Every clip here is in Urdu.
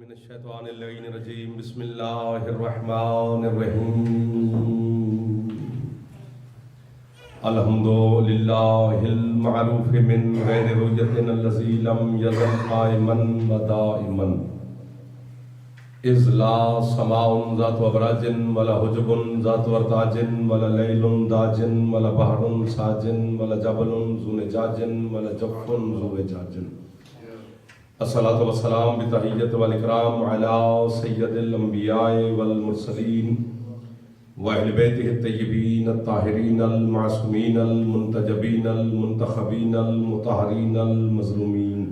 من الشیطان اللعین الرجیم بسم اللہ الرحمن الرحیم الحمدللہ المعروف من غیر رؤیت الذی لم یزل قائما و دائما اذ لا سماء ذات ابراج ولا حجب ذات ورتاج ولا لیل داج ولا بحر ساج ولا جبل ذو نجاج ولا جف ذو وجاج الصلاة والسلام بتحیت والاکرام علی سید الانبیاء والمرسلین واہل بیتہ الطیبین الطاہرین المعصومین المنتجبین المنتخبین المطہرین المظلومین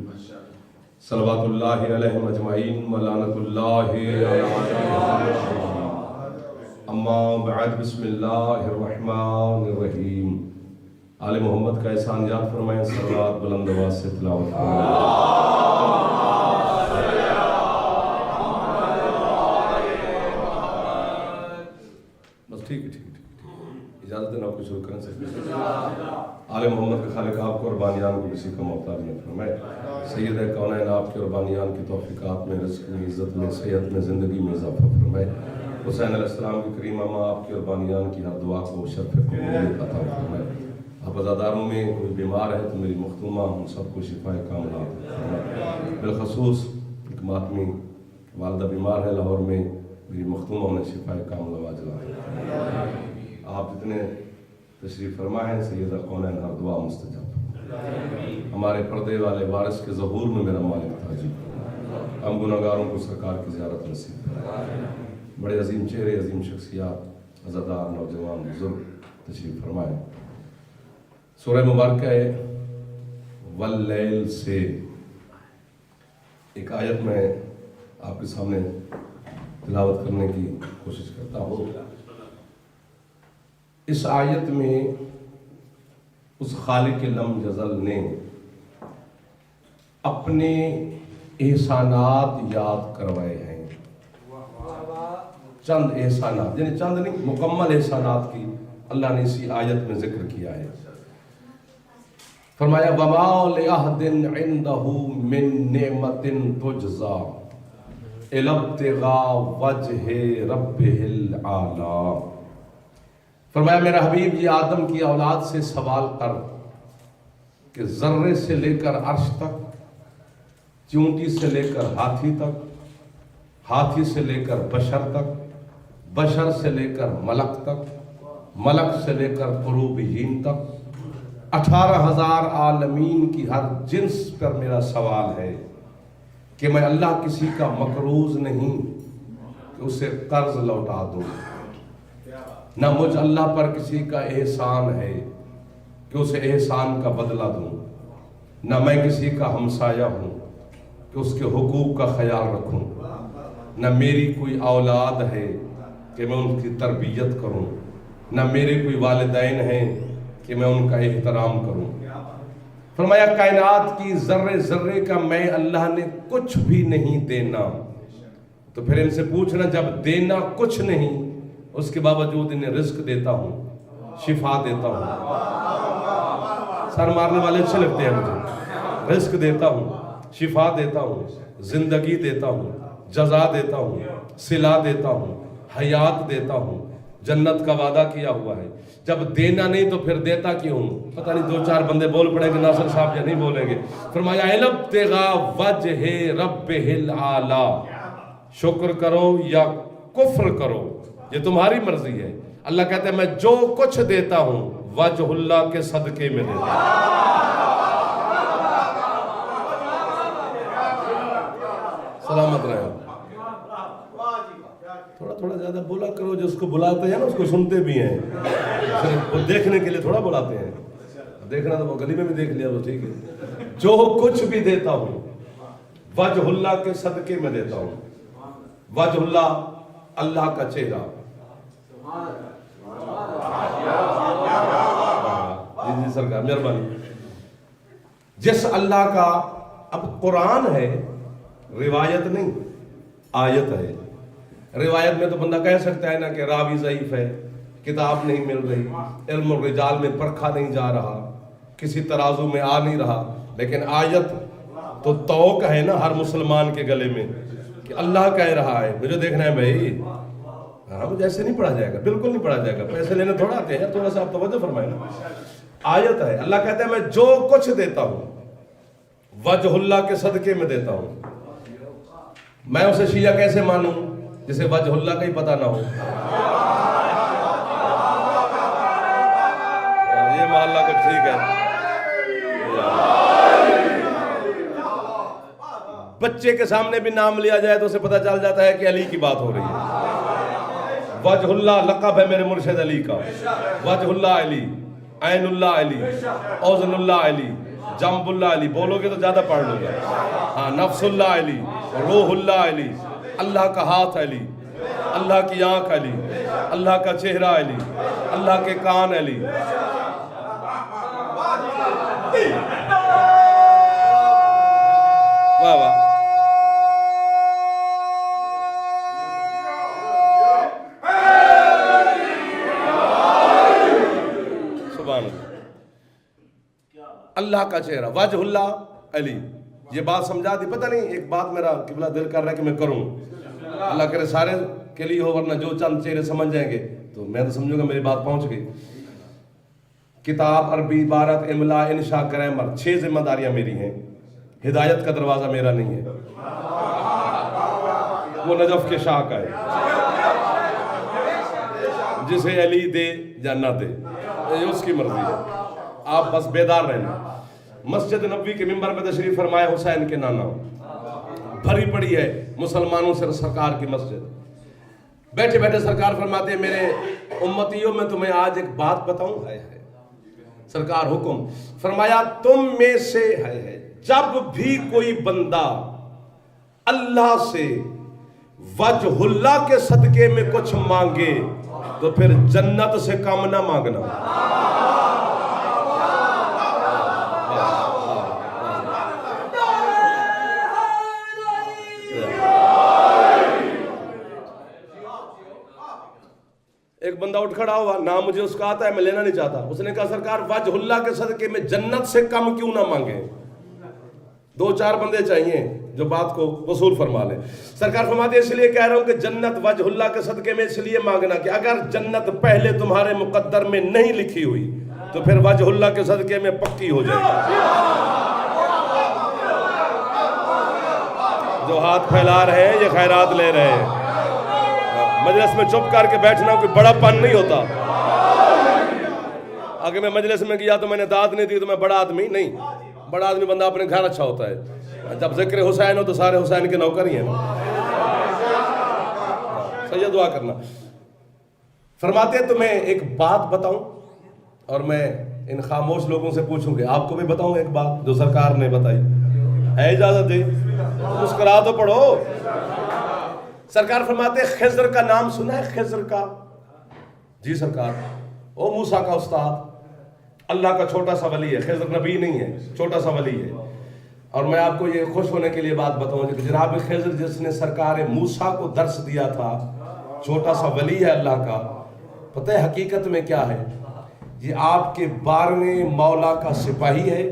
صلوات اللہ علیہم اجمعین ولعنت اللہ علیہم اما بعد بسم اللہ الرحمن الرحیم آل محمد کا احسان یاد فرمائیں صلوات بلند آواز سے تلاوت فرمائیں ٹھیک ہے اجازت ہے نا آپ کو شروع کریں سے آل محمد کے خالق آپ کو اور بانیان کو کسی کا محتاج نہ فرمائے سید کونین آپ کے اور بانیان کی توفیقات میں رزق میں عزت میں صحت میں زندگی میں اضافہ فرمائے حسین علیہ السلام کی کریم ماں آپ کے اور بانیان کی ہر دعا کو شرف قبولیت عطا فرمائے آپ عزاداروں میں کوئی بیمار ہے تو میری مختومہ ہم سب کو شفاء کاملہ فرمائے بالخصوص ایک ماتمی والدہ بیمار ہے لاہور میں میری مختومہ انہیں شفاء کاملہ واجلہ آپ جتنے تشریف فرما ہیں سیدہ کونین ہر دعا مستجاب ہمارے پردے والے وارث کے ظہور میں میرا مالک تاجب ہم گناہگاروں کو سرکار کی زیارت نصیب بڑے عظیم چہرے عظیم شخصیات عزادار نوجوان بزرگ تشریف فرمائیں سورہ مبارکہ واللیل سے ایک آیت میں آپ کے سامنے تلاوت کرنے کی کوشش کرتا ہوں اس آیت میں اس خالق لم یزل نے اپنے احسانات یاد کروائے ہیں چند احسانات یعنی چند نہیں مکمل احسانات کی اللہ نے اسی آیت میں ذکر کیا ہے فرمایا وَمَا لِأَحْدٍ عِنْدَهُ مِن نِعْمَةٍ تُجْزَى إِلَى ابْتِغَاءِ وَجْهِ رَبِّهِ الْأَعْلَى فرمایا میرا حبیب یہ آدم کی اولاد سے سوال کر کہ ذرے سے لے کر عرش تک چونٹی سے لے کر ہاتھی تک ہاتھی سے لے کر بشر تک بشر سے لے کر ملک تک ملک سے لے کر قروبیین تک 18,000 عالمین کی ہر جنس پر میرا سوال ہے کہ میں اللہ کسی کا مقروض نہیں کہ اسے قرض لوٹا دوں نہ مجھ اللہ پر کسی کا احسان ہے کہ اسے احسان کا بدلہ دوں نہ میں کسی کا ہمسایہ ہوں کہ اس کے حقوق کا خیال رکھوں نہ میری کوئی اولاد ہے کہ میں ان کی تربیت کروں نہ میرے کوئی والدین ہیں کہ میں ان کا احترام کروں فرمایا کائنات کی ذرے ذرے کا میں اللہ نے کچھ بھی نہیں دینا تو پھر ان سے پوچھنا جب دینا کچھ نہیں اس کے باوجود انہیں رزق دیتا ہوں شفا دیتا ہوں سر مارنے والے اچھے لگتے ہیں مجھے رزق دیتا ہوں شفا دیتا ہوں زندگی دیتا ہوں جزا دیتا ہوں صلہ دیتا ہوں حیات دیتا ہوں جنت کا وعدہ کیا ہوا ہے جب دینا نہیں تو پھر دیتا کیوں پتہ نہیں 2-4 بندے بول پڑیں گے ناصر صاحب یا نہیں بولیں گے فرمایا ابتغاء وجہ ربہ العالی شکر کرو یا کفر کرو یہ تمہاری مرضی ہے اللہ کہتا ہے میں جو کچھ دیتا ہوں وجہ اللہ کے صدقے میں دیتا ہوں سلامت رہے تھوڑا زیادہ بولا کرو جو اس کو بلاتے ہیں نا اس کو سنتے بھی ہیں صرف دیکھنے کے لیے تھوڑا بلاتے ہیں دیکھنا تو وہ گلی میں بھی دیکھ لیا تو ٹھیک ہے جو کچھ بھی دیتا ہوں وجہ اللہ کے صدقے میں دیتا ہوں وجہ اللہ اللہ کا چہرہ جی سرکار مہربانی جس اللہ کا اب قرآن ہے روایت نہیں آیت ہے روایت میں تو بندہ کہہ سکتا ہے نا کہ راوی ضعیف ہے کتاب نہیں مل رہی علم الرجال میں پرکھا نہیں جا رہا کسی ترازو میں آ نہیں رہا لیکن آیت تو توق ہے نا ہر مسلمان کے گلے میں کہ اللہ کہہ رہا ہے مجھے دیکھنا ہے بھائی. ہاں مجھے ایسے نہیں پڑھا جائے گا, بالکل نہیں پڑھا جائے گا. پیسے لینے تھوڑا آتے ہیں, تھوڑا سا آپ توجہ فرمائیں نا. آیت ہے, اللہ کہتا ہے میں جو کچھ دیتا ہوں وجہ اللہ کے صدقے میں دیتا ہوں. میں اسے شیعہ کیسے مانوں جسے وجہ اللہ کا ہی پتہ نہ ہو؟ یہ محلہ کچھ ٹھیک ہے. بچے کے سامنے بھی نام لیا جائے تو اسے پتہ چل جاتا ہے کہ علی کی بات ہو رہی ہے. وجہ اللہ لقب ہے میرے مرشد علی کا. وجہ اللہ علی, عین اللہ علی, اوزن اللہ علی, جنب اللہ علی. بولو گے تو زیادہ پڑھ لوں گا. ہاں, نفس اللہ علی, روح اللہ علی, اللہ کا ہاتھ علی, اللہ کی آنکھ علی, اللہ کا چہرہ علی, اللہ کے کان علی. واہ واہ. اللہ کا چہرہ وجہ اللہ علی. یہ بات سمجھا دی؟ پتہ نہیں, ایک بات میرا قبلہ دل کر رہا ہے کہ میں کروں. اللہ کرے سارے کے لیے ہو, ورنہ جو چند چہرے سمجھ جائیں گے تو میں تو سمجھوں گا میری بات پہنچ گئی. کتاب, عربی, عبارت, املا, انشاء, گرامر, 6 ذمہ داریاں میری ہیں. ہدایت کا دروازہ میرا نہیں ہے, وہ نجف کے شاہ کا ہے. جسے علی دے یا نہ دے یہ اس کی مرضی ہے. آپ بس بیدار رہنا. مسجد نبوی کے ممبر میں تشریف فرمائے حسین کے نانا, بھری پڑی ہے مسلمانوں سے سرکار کی مسجد. بیٹھے بیٹھے سرکار فرماتے ہیں میرے امتیوں میں تمہیں آج ایک بات بتاؤں. ہے سرکار حکم فرمایا تم میں سے ہے جب بھی کوئی بندہ اللہ سے وجہ اللہ کے صدقے میں کچھ مانگے تو پھر جنت سے کم نہ مانگنا. ایک بندہ اٹھ کھڑا ہوا, نام مجھے اس کا آتا ہے, میں لینا نہیں چاہتا. اس نے کہا سرکار وجہ اللہ کے صدقے میں جنت سے کم کیوں نہ مانگے؟ 2-4 بندے چاہیے جو بات کو وصول فرما لیں. سرکار فرماتے ہیں اس لیے کہہ رہا ہوں کہ جنت وجہ اللہ کے صدقے میں اس لیے مانگنا کہ اگر جنت پہلے تمہارے مقدر میں نہیں لکھی ہوئی تو پھر وجہ اللہ کے صدقے میں پکی ہو جائے گی. جو ہاتھ پھیلا رہے ہیں یہ خیرات لے رہے ہیں. مجلس میں چپ کر کے بیٹھنا کوئی بڑا پن نہیں ہوتا. اگر میں مجلس میں گیا تو میں نے داد نہیں دی تو میں بڑا آدمی نہیں. بڑا آدمی بندہ اپنے گھر اچھا ہوتا ہے. جب ذکر حسین ہو تو سارے حسین کے نوکر ہی ہیں. سید دعا کرنا. فرماتے ہیں تمہیں ایک بات بتاؤں اور میں ان خاموش لوگوں سے پوچھوں گے, آپ کو بھی بتاؤں ایک بات جو سرکار نے بتائی. ہے اجازت دے؟ مسکرا تو پڑھو. سرکار فرماتے ہیں خضر کا نام سنا ہے؟ خضر کا؟ جی سرکار. او موسیٰ کا استاد, اللہ کا چھوٹا سا ولی ہے. خضر نبی نہیں ہے, چھوٹا سا ولی ہے. اور میں آپ کو یہ خوش ہونے کے لیے بات بتاؤں کہ جناب خضر جس نے سرکار موسیٰ کو درس دیا تھا, چھوٹا سا ولی ہے اللہ کا. پتہ ہے حقیقت میں کیا ہے؟ یہ آپ کے 12ویں مولا کا سپاہی ہے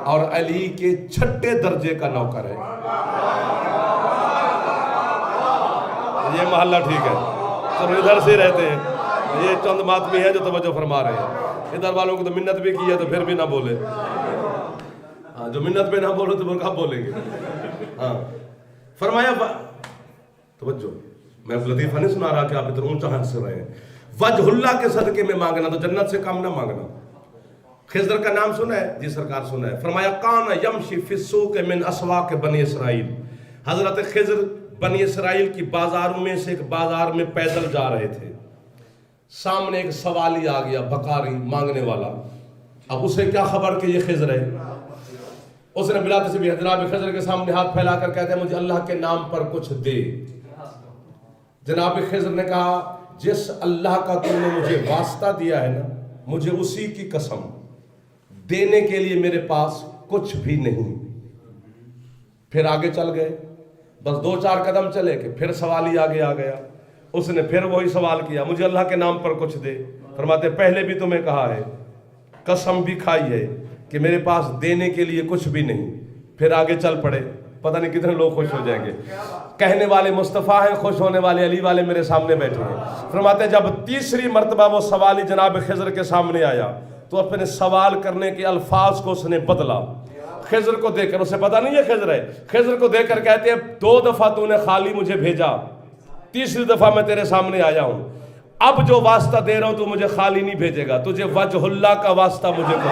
اور علی کے 6 درجے کا نوکر ہے. یہ محلہ ٹھیک ہے, سب ادھر سے رہتے ہیں. یہ چند ماتمی ہیں جو توجہ فرما رہے ہیں. ادھر والوں کو تو منت بھی کی ہے تو پھر بھی نہ بولے. ہاں, جو منت پہ نہ بولو تو وہ کہاں بولیں گے. ہاں, فرمایا توجہ, میں لطیفہ نہیں سنا رہا کہ آپ ادھر اونچا ہنس رہے ہیں. وجہ اللہ کے صدقے میں مانگنا تو جنت سے کم نہ مانگنا. خضر کا نام سنا ہے؟ جی سرکار سنا ہے. فرمایا کان یمشی فی السوق من اسواق بنی اسرائیل. حضرت خضر بنی اسرائیل کی بازاروں میں سے ایک بازار میں پیدل جا رہے تھے. سامنے ایک سوالی آ گیا, بکاری مانگنے والا. اب اسے کیا خبر کہ یہ خضر ہے. اس نے بلا تسبیح جناب خضر کے سامنے ہاتھ پھیلا کر کہتے ہیں مجھے اللہ کے نام پر کچھ دے. جناب خضر نے کہا جس اللہ کا تم نے مجھے واسطہ دیا ہے نا, مجھے اسی کی قسم, دینے کے لیے میرے پاس کچھ بھی نہیں. پھر آگے چل گئے. بس 2-4 قدم چلے کہ پھر سوالی آگے آ گیا. اس نے پھر وہی سوال کیا مجھے اللہ کے نام پر کچھ دے. فرماتے پہلے بھی تمہیں کہا ہے, قسم بھی کھائی ہے کہ میرے پاس دینے کے لیے کچھ بھی نہیں. پھر آگے چل پڑے. پتہ نہیں کتنے لوگ خوش ہو جائیں گے. کہنے والے مصطفیٰ ہیں, خوش ہونے والے علی والے میرے سامنے بیٹھے ہیں. فرماتے ہیں جب تیسری مرتبہ وہ سوالی جناب خضر کے سامنے آیا تو اپنے سوال کرنے کے الفاظ کو اس نے بدلا. خضر کو دیکھ کر, اسے پتہ نہیں ہے خضر ہے, خضر کو دیکھ کر کہتے ہیں 2 دفعہ تو نے خالی مجھے بھیجا, تیسری دفعہ میں تیرے سامنے آیا ہوں, اب جو واسطہ دے رہا ہوں تو مجھے خالی نہیں بھیجے گا, تجھے وجہ اللہ کا واسطہ مجھے دے.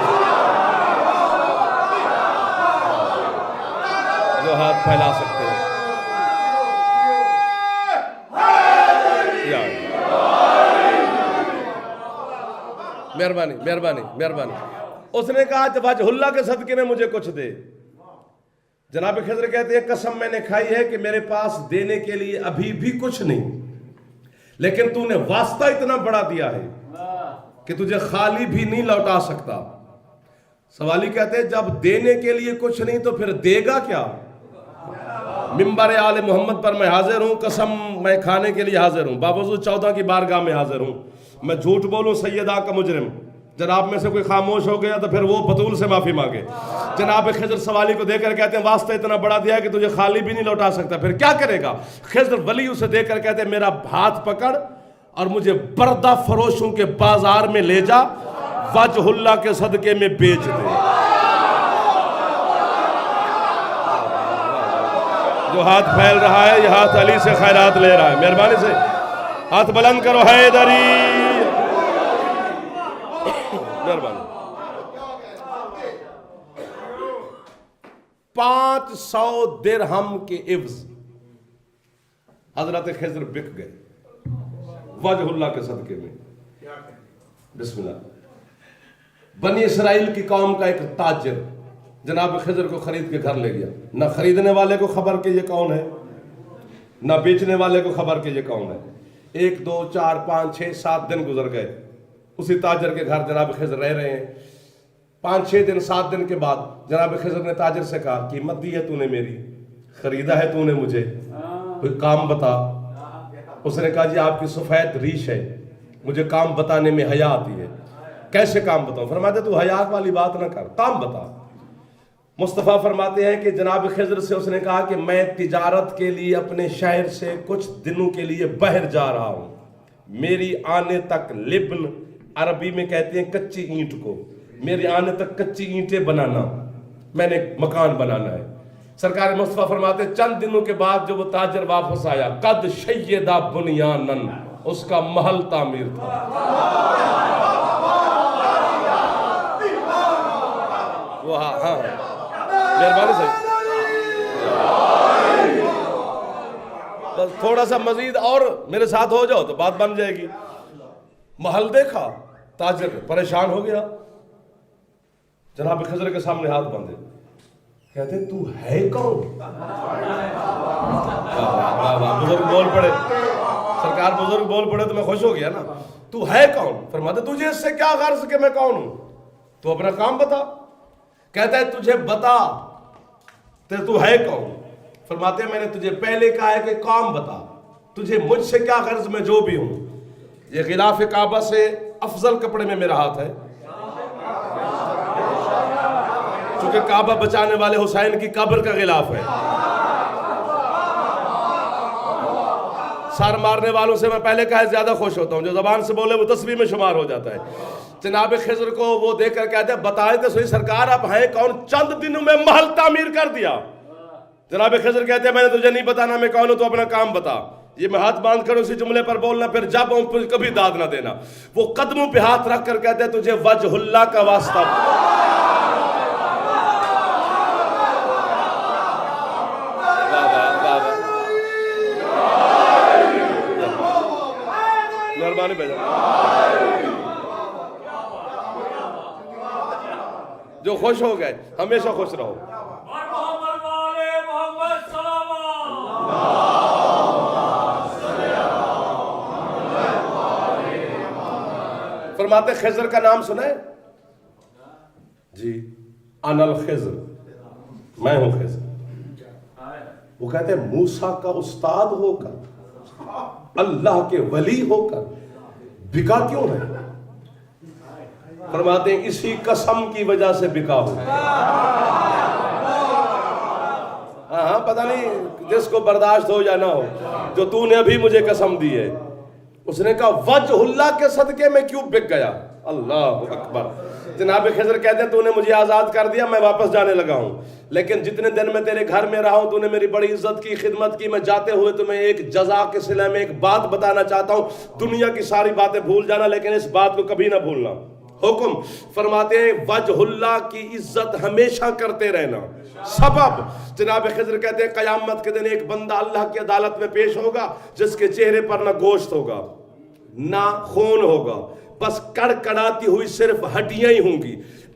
جو ہاتھ پھیلا سکتے ہیں مہربانی مہربانی مہربانی. اس نے کہا وجہ اللہ کے صدقے میں مجھے کچھ دے. جناب خضر کہتے ہیں قسم میں نے کھائی ہے کہ میرے پاس دینے کے لیے ابھی بھی کچھ نہیں, لیکن تو نے واسطہ اتنا بڑا دیا ہے کہ تجھے خالی بھی نہیں لوٹا سکتا. سوالی کہتے ہیں جب دینے کے لیے کچھ نہیں تو پھر دے گا کیا؟ منبر آل محمد پر میں حاضر ہوں, قسم میں کھانے کے لیے حاضر ہوں, باوجود 14 کی بارگاہ میں حاضر ہوں. میں جھوٹ بولوں سیدہ کا مجرم, جناب میں سے کوئی خاموش ہو گیا تو پھر وہ بطول سے معافی مانگے. جناب خضر سوالی کو دے کر کہتے ہیں واسطہ اتنا بڑا دیا ہے کہ تجھے خالی بھی نہیں لوٹا سکتا, پھر کیا کرے گا؟ خضر ولی اسے دے کر کہتے ہیں میرا ہاتھ پکڑ اور مجھے بردہ فروشوں کے بازار میں لے جا, وجہ اللہ کے صدقے میں بیچ دے. جو ہاتھ پھیل رہا ہے یہ ہاتھ علی سے خیرات لے رہا ہے. مہربانی سے ہاتھ بلند کرو حیدری. مہربانی. 500 درہم کے عوض حضرت خضر بک گئے وجہ اللہ کے صدقے میں. بسم اللہ. بنی اسرائیل کی قوم کا ایک تاجر جناب خضر کو خرید کے گھر لے گیا. نہ خریدنے والے کو خبر کہ یہ کون ہے, نہ بیچنے والے کو خبر کہ یہ کون ہے. 1 2 4 5 6 7 دن گزر گئے. اسی تاجر کے گھر جناب خضر رہ رہے ہیں. 5 6 دن 7 دن کے بعد جناب خضر نے تاجر سے کہا قیمت دی ہے تو نے میری, خریدا ہے تو نے مجھے, کوئی کام بتا. اس نے کہا جی آپ کی سفید ریش ہے, مجھے کام بتانے میں حیا آتی ہے. کیسے کام بتاؤں؟ فرماتے تو حیا والی بات نہ کر, کام بتا. مصطفیٰ فرماتے ہیں کہ جناب خضر سے اس نے کہا کہ میں تجارت کے لیے اپنے شہر سے کچھ دنوں کے لیے باہر جا رہا ہوں, میری آنے تک لبن, عربی میں کہتے ہیں کچی اینٹ کو, میری آنے تک کچی اینٹیں بنانا, میں نے مکان بنانا ہے. سرکار مصطفیٰ فرماتے ہیں چند دنوں کے بعد جو وہ تاجر واپس آیا, قد شیدہ بنیانن, اس کا محل تعمیر تھا. وہ ہاں مہربانی سے بس تھوڑا سا مزید اور میرے ساتھ ہو جاؤ تو بات بن جائے گی. محل دیکھا, تاجر پریشان ہو گیا. جناب خضر کے سامنے ہاتھ باندھے, کہتے تو ہے کون؟ بزرگ بول پڑے, سرکار بزرگ بول پڑے تو میں خوش ہو گیا نا. تو ہے کون؟ فرماتے تجھے اس سے کیا غرض کہ میں کون ہوں, تو اپنا کام بتا. کہتا ہے تجھے بتا تو ہے کون؟ فرماتے ہیں میں نے تجھے پہلے کہا ہے کہ کام بتا, تجھے مجھ سے کیا غرض میں جو بھی ہوں. یہ غلاف کعبہ سے افضل کپڑے میں میرا ہاتھ ہے, چونکہ کعبہ بچانے والے حسین کی قبر کا غلاف ہے. سار مارنے والوں سے میں پہلے کہا زیادہ خوش ہوتا ہوں, جو زبان سے بولے وہ تسبیح میں شمار ہو جاتا ہے. جناب خضر کو وہ دیکھ کر کہتے ہیں بتائے تو صحیح سرکار آپ ہیں کون؟ چند دنوں میں محل تعمیر کر دیا. جناب خضر کہتے ہیں میں نے تجھے نہیں بتانا میں کون ہوں, تو اپنا کام بتا. یہ میں ہاتھ باندھ کر اسی جملے پر بولنا, پھر جب ہوں کبھی داد نہ دینا. وہ قدموں پہ ہاتھ رکھ کر کہتے ہیں تجھے وجہ اللہ کا واسطہ. مہربانی بھائی, جو خوش ہو گئے ہمیشہ خوش رہو. فرماتے خضر کا نام سنا ہے جی, انا الخضر, میں ہوں خضر. وہ کہتے ہیں موسیٰ کا استاد ہو کر, اللہ کے ولی ہو کر بکا کیوں ہے؟ فرماتے ہیں اسی قسم کی وجہ سے بکا ہو. ہاں پتہ نہیں جس کو برداشت ہو یا نہ ہو، جو تو نے ابھی مجھے قسم دی ہے. اس نے کہا وجہ اللہ کے صدقے میں کیوں بک گیا. اللہ اکبر. جناب خضر کہتے ہیں تو نے مجھے آزاد کر دیا، میں واپس جانے لگا ہوں، لیکن جتنے دن میں تیرے گھر میں رہا ہوں تو نے میری بڑی عزت کی، خدمت کی. میں جاتے ہوئے تمہیں ایک جزا کے صلے میں ایک بات بتانا چاہتا ہوں. دنیا کی ساری باتیں بھول جانا لیکن اس بات کو کبھی نہ بھولنا. حکم فرماتے ہیں وجہ اللہ کی عزت ہمیشہ کرتے رہنا. سبب جناب خضر کہتے ہیں قیامت کے دن ایک بندہ اللہ کی عدالت میں پیش ہوگا جس کے چہرے پر نہ گوشت ہوگا نہ خون ہوگا، بس کڑکڑاتی ہوئی صرف ہڈیاں ہی ہوں گی.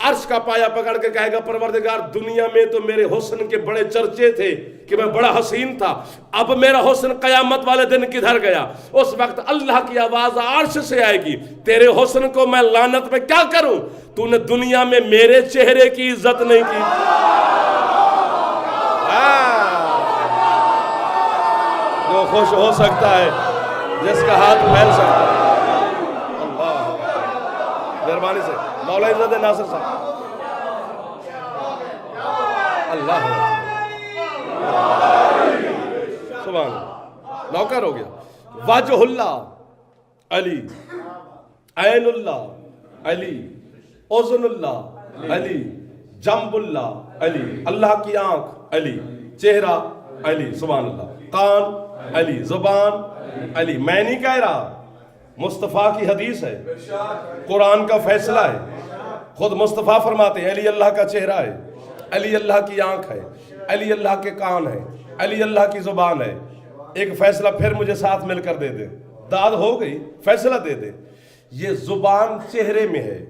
عرش کا پایا پکڑ کے کہے گا پروردگار دنیا میں تو میرے حسن کے بڑے چرچے تھے کہ میں بڑا حسین تھا، اب میرا حسن قیامت والے دن کدھر گیا؟ اس وقت اللہ کی آواز عرش سے آئے گی تیرے حسن کو میں لعنت میں کیا کروں؟ تو نے دنیا میں میرے چہرے کی عزت نہیں کی. جو خوش ہو سکتا ہے، جس کا ہاتھ پھیل سکتا ہے. مہربانی سے مولا عزت ناصر صاحب. اللہ سبحان اللہ. نوکر ہو گیا. وجہ اللہ علی، عین اللہ علی، اذن اللہ علی، جنب اللہ علی، اللہ کی آنکھ علی، چہرہ علی سبحان اللہ، کان علی، زبان علی. میں نہیں کہہ رہا، مصطفیٰ کی حدیث ہے، قرآن کا فیصلہ ہے. خود مصطفیٰ فرماتے ہیں علی اللہ کا چہرہ ہے، علی اللہ کی آنکھ ہے، علی اللہ کے کان ہے، علی اللہ کی زبان ہے. ایک فیصلہ پھر مجھے ساتھ مل کر دے دے. داد ہو گئی، فیصلہ دے دے. یہ زبان چہرے میں ہے،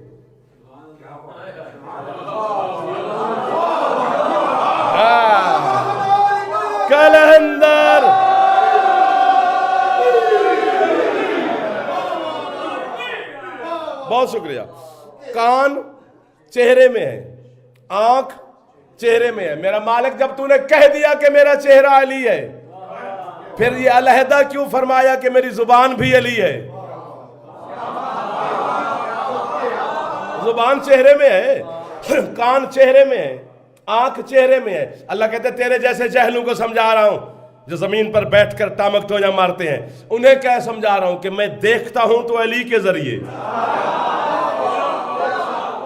کلندر بہت شکریہ. کان چہرے میں ہے، آنکھ چہرے میں ہے. میرا مالک جب تو نے کہہ دیا کہ میرا چہرہ علی ہے، پھر یہ علیحدہ کیوں فرمایا کہ میری زبان بھی علی ہے؟ زبان چہرے میں ہے، کان چہرے میں ہے، آنکھ چہرے میں ہے. اللہ کہتے ہیں تیرے جیسے جہلوں کو سمجھا رہا ہوں جو زمین پر بیٹھ کر ٹامک ٹوجا مارتے ہیں. انہیں کیا سمجھا رہا ہوں کہ میں دیکھتا ہوں تو علی کے ذریعے.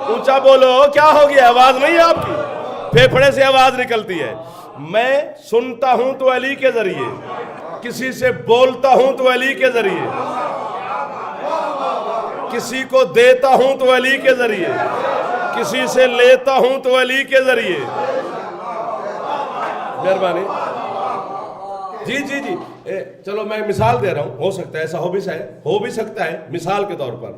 اونچا بولو، کیا ہو گیا؟ آواز نہیں ہے آپ کی؟ پھیپھڑے سے آواز نکلتی ہے. میں سنتا ہوں تو علی کے ذریعے، کسی سے بولتا ہوں تو علی کے ذریعے، کسی کو دیتا ہوں تو علی کے ذریعے، کسی سے لیتا ہوں تو علی کے ذریعے. مہربانی. جی جی جی چلو میں مثال دے رہا ہوں، ہو سکتا ہے ایسا ہو بھی سکتا ہے. مثال کے طور پر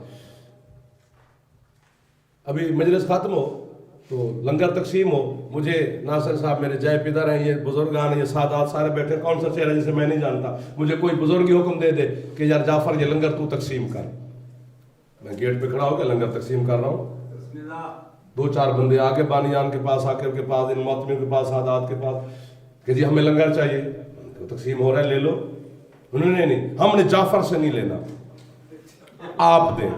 ابھی مجلس ختم ہو تو لنگر تقسیم ہو، مجھے ناصر صاحب میرے جائے پیدر ہیں، یہ بزرگان ہیں، یہ سادات سارے بیٹھے، کون سا چہرہ جسے میں نہیں جانتا، مجھے کوئی بزرگی حکم دے دے کہ یار جعفر یہ لنگر تو تقسیم کر. میں گیٹ پہ کھڑا ہو کے لنگر تقسیم کر رہا ہوں. دو چار بندے آ کے بانیان کے پاس، آکر کے پاس، ان معتمین کے پاس، سادات کے پاس کہ جی ہمیں لنگر چاہیے، تقسیم ہو رہا ہے لے لو. انہوں نے نہیں، ہم نے جعفر سے نہیں لینا، آپ دیں.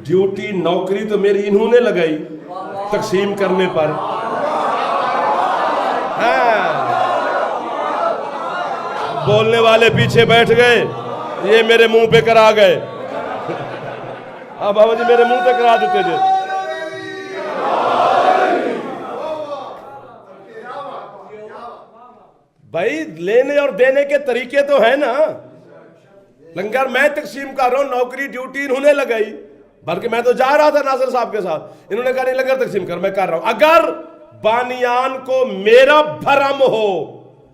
ڈیوٹی نوکری تو میری انہوں نے لگائی تقسیم کرنے پر. بولنے والے پیچھے بیٹھ گئے، یہ میرے منہ پہ کرا گئے. اب بابا جی میرے منہ پہ کرا دیتے تھے. بھائی لینے اور دینے کے طریقے تو ہیں نا. لنگر میں تقسیم کر رہا ہوں، نوکری ڈیوٹی انہوں نے لگائی، بلکہ میں تو جا رہا تھا ناصر صاحب کے ساتھ. انہوں نے کہا نہیں لنگر تقسیم کر، میں کر رہا ہوں. اگر بانیان کو میرا بھرم ہو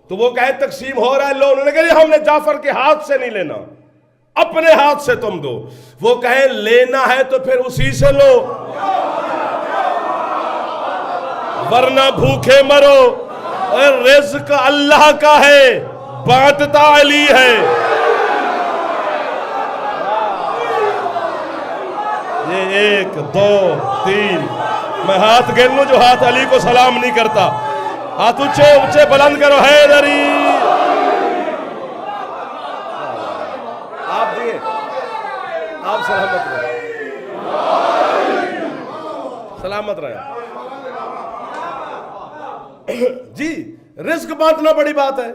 تو وہ کہے تقسیم ہو رہا ہے لو، انہوں نے کہا ہم نے جعفر کے ہاتھ سے نہیں لینا، اپنے ہاتھ سے تم دو. وہ کہے لینا ہے تو پھر اسی سے لو، ورنہ بھوکے مرو. رزق اللہ کا ہے، بانٹتا علی ہے. یہ 1 2 3 میں ہاتھ گن لوں جو ہاتھ علی کو سلام نہیں کرتا. ہاتھ اونچے اونچے بلند کرو. حیدری آپ دیے، آپ سلامت رہے، سلامت رہے. جی رزق بانٹنا بڑی بات ہے،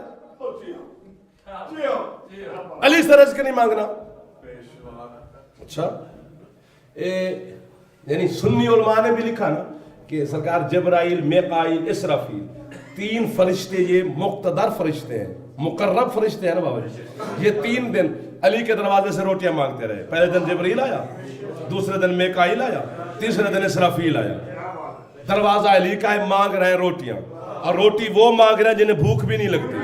علی سے رزق نہیں مانگنا. اچھا یعنی سنی علماء نے بھی لکھا نا کہ سرکار جبرائیل، میکائیل، اسرافیل 3 فرشتے یہ مقتدر فرشتے ہیں، مقرب فرشتے ہیں نا بابا جی. یہ 3 دن علی کے دروازے سے روٹیاں مانگتے رہے. پہلے دن جبرائیل آیا، دوسرے دن میکائیل آیا، تیسرے دن اسرافیل آیا. دروازہ علی کا ہے، مانگ رہے ہیں روٹیاں، اور روٹی وہ مانگ رہے ہیں جنہیں بھوک بھی نہیں لگتی.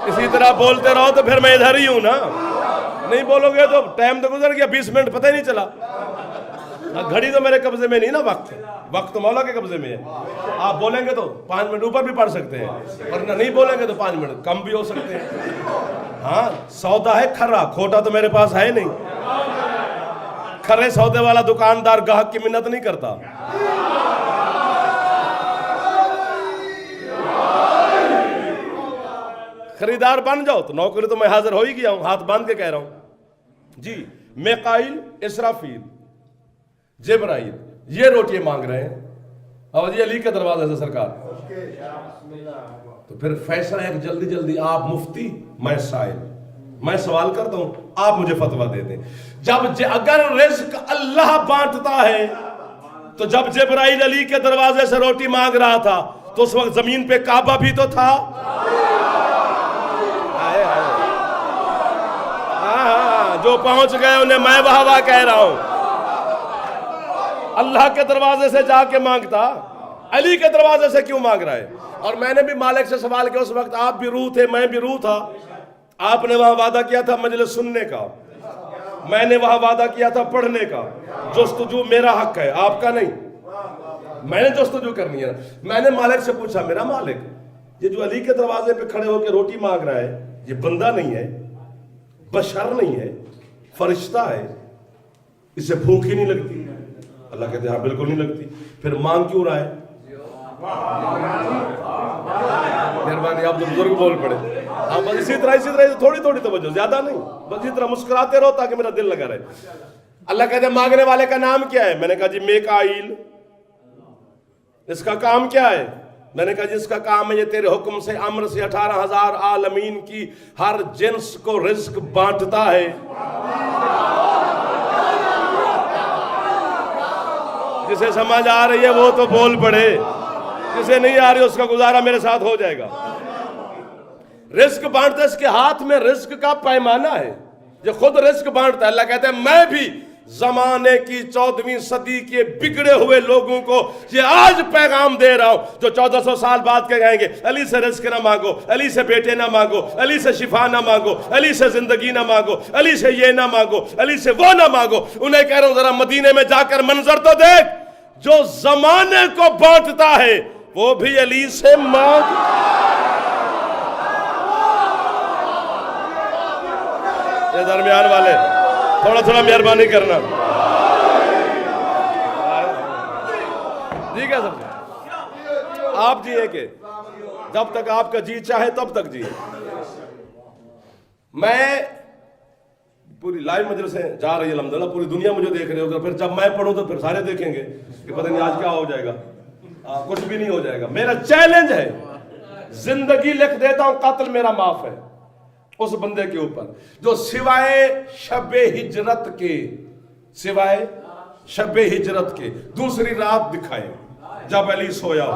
اسی طرح بولتے رہو تو پھر میں ادھر ہی ہوں نا. نہیں بولو گے تو ٹائم تو گزر گیا، 20 منٹ پتہ ہی نہیں چلا. گھڑی تو میرے قبضے میں نہیں نا، وقت تو مولا کے قبضے میں ہے. آپ بولیں گے تو 5 منٹ اوپر بھی پڑھ سکتے ہیں، ورنہ نہیں بولیں گے تو 5 منٹ کم بھی ہو سکتے ہیں. ہاں سودا ہے کھرا، کھوٹا تو میرے پاس ہے نہیں. کھرے سودے والا دکاندار گاہک کی منت نہیں کرتا. خریدار بن جاؤ تو نوکری تو میں حاضر ہو ہی گیا ہوں، ہاتھ باندھ کے کہہ رہا ہوں. جی میکائیل، اسرافیل، جبرائیل یہ روٹیاں مانگ رہے ہیں اور یہ علی کے دروازے سے سرکار. تو پھر فیصلہ ہے کہ جلدی جلدی آپ مفتی، میں سائل، میں سوال کرتا ہوں، آپ مجھے فتویٰ دے دیں. اگر رزق اللہ بانٹتا ہے تو جب جبرائیل علی کے دروازے سے روٹی مانگ رہا تھا تو اس وقت زمین پہ کعبہ بھی تو تھا. جو پہنچ گئے انہیں میں واہ واہ کہہ رہا ہوں. اللہ کے دروازے سے جا کے مانگتا، علی کے دروازے سے کیوں مانگ رہا ہے؟ اور میں نے بھی مالک سے سوال کیا، اس وقت آپ بھی روح تھے، میں بھی روح تھا. آپ نے وہاں وعدہ کیا تھا مجلس سننے کا، میں نے وہاں وعدہ کیا تھا پڑھنے کا. جستجو میرا حق ہے، آپ کا نہیں. میں نے جستجو کرنی ہے. میں نے مالک سے پوچھا، میرا مالک یہ جو علی کے دروازے پہ کھڑے ہو کے روٹی مانگ رہا ہے یہ بندہ نہیں ہے، بشر نہیں ہے، فرشتہ ہے، اسے بھوک ہی نہیں لگتی؟ اللہ کہتے ہیں ہاں بالکل نہیں لگتی. پھر مانگ کیوں رہا ہے؟ مہربانی آپ تو بزرگ بول پڑے. ہاں بس اسی طرح تھوڑی تھوڑی توجہ، زیادہ نہیں، بس اسی طرح مسکراتے رہو تاکہ میرا دل لگا رہے. اللہ کہتے ہیں مانگنے والے کا نام کیا ہے؟ میں نے کہا جی میکائیل. اس کا کام کیا ہے؟ میں نے کہا جی اس کا کام ہے یہ تیرے حکم سے امر سے 18,000 عالمین کی ہر جنس کو رزق بانٹتا ہے. جسے سمجھ آ رہی ہے وہ تو بول پڑے، جسے نہیں آ رہی اس کا گزارا میرے ساتھ ہو جائے گا. رزق بانٹتا، اس کے ہاتھ میں رزق کا پیمانہ ہے، یہ خود رزق بانٹتا ہے. اللہ کہتے ہیں میں بھی زمانے کی 14ویں صدی کے بگڑے ہوئے لوگوں کو یہ آج پیغام دے رہا ہوں جو 1400 سال بعد کے کہیں گے علی سے رزق نہ مانگو، علی سے بیٹے نہ مانگو، علی سے شفا نہ مانگو، علی سے زندگی نہ مانگو، علی سے یہ نہ مانگو، علی سے وہ نہ مانگو. انہیں کہہ رہا ہوں ذرا مدینے میں جا کر منظر تو دیکھ، جو زمانے کو بانٹتا ہے وہ بھی علی سے مانگ. یہ درمیان والے تھوڑا تھوڑا مہربانی کرنا. ٹھیک ہے سر، آپ جیے کہ جب تک آپ کا جی چاہے تب تک جیے. میں پوری لائیو مجلسیں جا رہی ہے الحمدللہ، پوری دنیا مجھے دیکھ رہے ہوگا. پھر جب میں پڑھوں تو پھر سارے دیکھیں گے کہ پتہ نہیں آج کیا ہو جائے گا. کچھ بھی نہیں ہو جائے گا. میرا چیلنج ہے، زندگی لکھ دیتا ہوں، قتل میرا معاف ہے اس بندے کے اوپر جو سوائے شب ہجرت کے دوسری رات دکھائے جب علی سویا ہو.